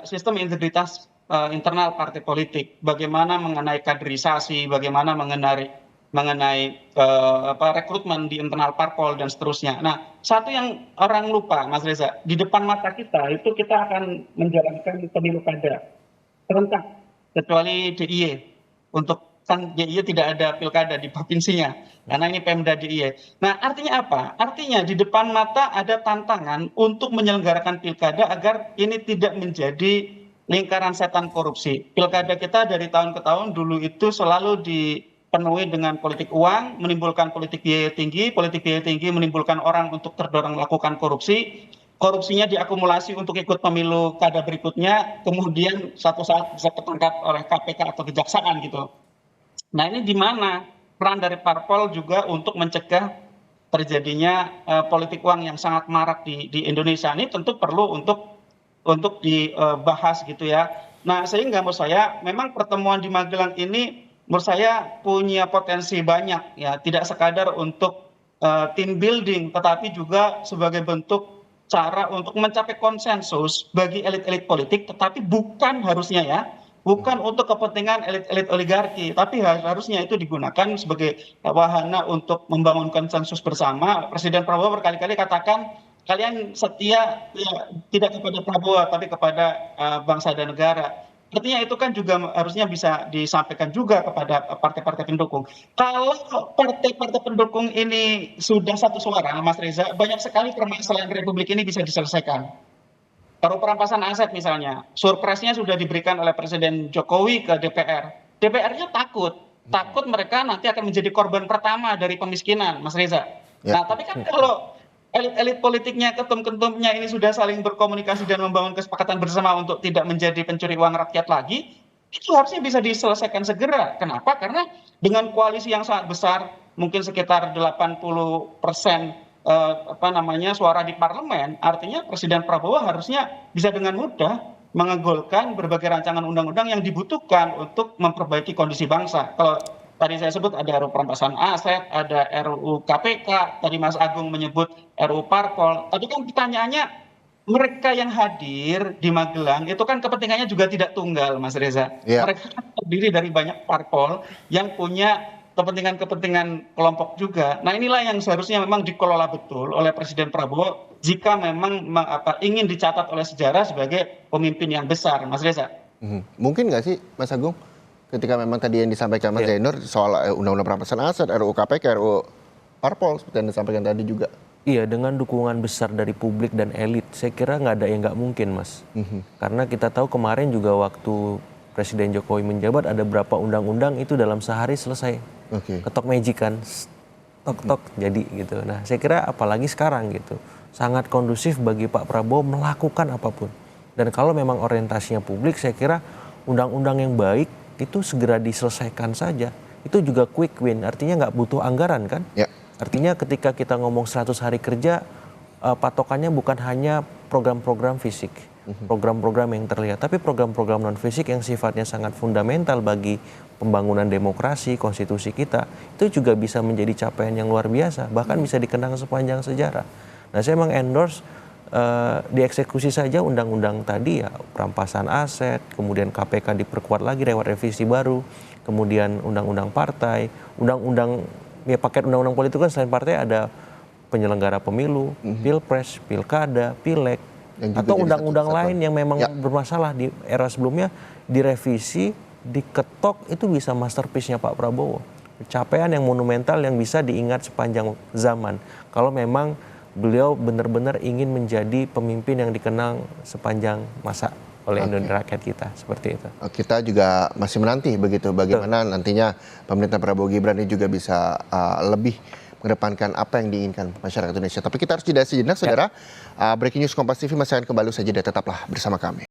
sistem integritas internal partai politik. Bagaimana mengenai kaderisasi, bagaimana mengenai rekrutmen di internal parpol dan seterusnya. Nah, satu yang orang lupa, Mas Reza, di depan mata kita itu kita akan menjalankan pemilu kada serentak, kecuali DIY. Untuk kan DIY tidak ada pilkada di provinsinya, karena ini Pemda DIY. Nah, artinya apa? Artinya di depan mata ada tantangan untuk menyelenggarakan pilkada agar ini tidak menjadi lingkaran setan korupsi. Pilkada kita dari tahun ke tahun dulu itu selalu dipenuhi dengan politik uang, menimbulkan politik biaya tinggi menimbulkan orang untuk terdorong melakukan korupsi. Korupsinya diakumulasi untuk ikut pemilu kada berikutnya, kemudian suatu saat bisa tertangkap oleh KPK atau kejaksaan gitu. Nah, ini di mana peran dari parpol juga untuk mencegah terjadinya politik uang yang sangat marak di Indonesia. Ini tentu perlu untuk dibahas gitu ya. Nah, sehingga menurut saya memang pertemuan di Magelang ini menurut saya punya potensi banyak ya, tidak sekadar untuk team building, tetapi juga sebagai bentuk cara untuk mencapai konsensus bagi elit-elit politik, tetapi bukan harusnya ya, bukan untuk kepentingan elit-elit oligarki, tapi harusnya itu digunakan sebagai wahana untuk membangun konsensus bersama. Presiden Prabowo berkali-kali katakan, kalian setia ya, tidak kepada Prabowo, tapi kepada bangsa dan negara. Artinya itu kan juga harusnya bisa disampaikan juga kepada partai-partai pendukung. Kalau partai-partai pendukung ini sudah satu suara, Mas Reza, banyak sekali permasalahan Republik ini bisa diselesaikan. Baru perampasan aset misalnya, surpresnya sudah diberikan oleh Presiden Jokowi ke DPR. DPR-nya takut mereka nanti akan menjadi korban pertama dari pemiskinan, Mas Reza. Nah, tapi kan kalau elit-elit politiknya, ketum-ketumnya ini sudah saling berkomunikasi dan membangun kesepakatan bersama untuk tidak menjadi pencuri uang rakyat lagi, itu harusnya bisa diselesaikan segera. Kenapa? Karena dengan koalisi yang sangat besar, mungkin sekitar 80% suara di parlemen, artinya Presiden Prabowo harusnya bisa dengan mudah menggolkan berbagai rancangan undang-undang yang dibutuhkan untuk memperbaiki kondisi bangsa. Kalau tadi saya sebut ada RUU perampasan aset, ada RUU KPK, tadi Mas Agung menyebut RUU Parpol. Tapi kan pertanyaannya, mereka yang hadir di Magelang itu kan kepentingannya juga tidak tunggal, Mas Reza. Mereka kan terdiri dari banyak parpol yang punya kepentingan-kepentingan kelompok juga. Nah, inilah yang seharusnya memang dikelola betul oleh Presiden Prabowo jika memang ingin dicatat oleh sejarah sebagai pemimpin yang besar, Mas Reza. Mungkin nggak sih, Mas Agung, ketika memang tadi yang disampaikan Mas Zainur soal undang-undang perampasan aset, RUU KPK, RUU Parpol seperti yang disampaikan tadi juga. Iya, dengan dukungan besar dari publik dan elit, saya kira nggak ada yang nggak mungkin, Mas. Karena kita tahu kemarin juga waktu Presiden Jokowi menjabat ada berapa undang-undang itu dalam sehari selesai. Ketok magic kan, tok jadi gitu. Nah, saya kira apalagi sekarang gitu, sangat kondusif bagi Pak Prabowo melakukan apapun. Dan kalau memang orientasinya publik, saya kira undang-undang yang baik itu segera diselesaikan saja. Itu juga quick win, artinya nggak butuh anggaran kan. Artinya ketika kita ngomong 100 hari kerja, patokannya bukan hanya program-program fisik, program-program yang terlihat, tapi program-program non fisik yang sifatnya sangat fundamental bagi pembangunan demokrasi, konstitusi kita, itu juga bisa menjadi capaian yang luar biasa, bahkan bisa dikenang sepanjang sejarah. Nah, saya endorse dieksekusi saja undang-undang tadi ya, perampasan aset, kemudian KPK diperkuat lagi lewat revisi baru, kemudian undang-undang partai, undang-undang ya, paket undang-undang politik kan selain partai ada penyelenggara pemilu, pilpres, pilkada, pileg, Yang juga atau jadi undang-undang satu lain yang memang Ya. bermasalah di era sebelumnya direvisi, diketok, itu bisa masterpiece-nya Pak Prabowo. Pencapaian yang monumental yang bisa diingat sepanjang zaman. Kalau memang beliau benar-benar ingin menjadi pemimpin yang dikenang sepanjang masa oleh Indonesia rakyat kita, seperti itu. Kita juga masih menanti begitu bagaimana nantinya pemerintahan Prabowo Gibran ini juga bisa lebih mengedepankan apa yang diinginkan masyarakat Indonesia. Tapi kita harus jeda sejenak, saudara. Breaking News Kompas TV masih akan kembali saja, tetaplah bersama kami.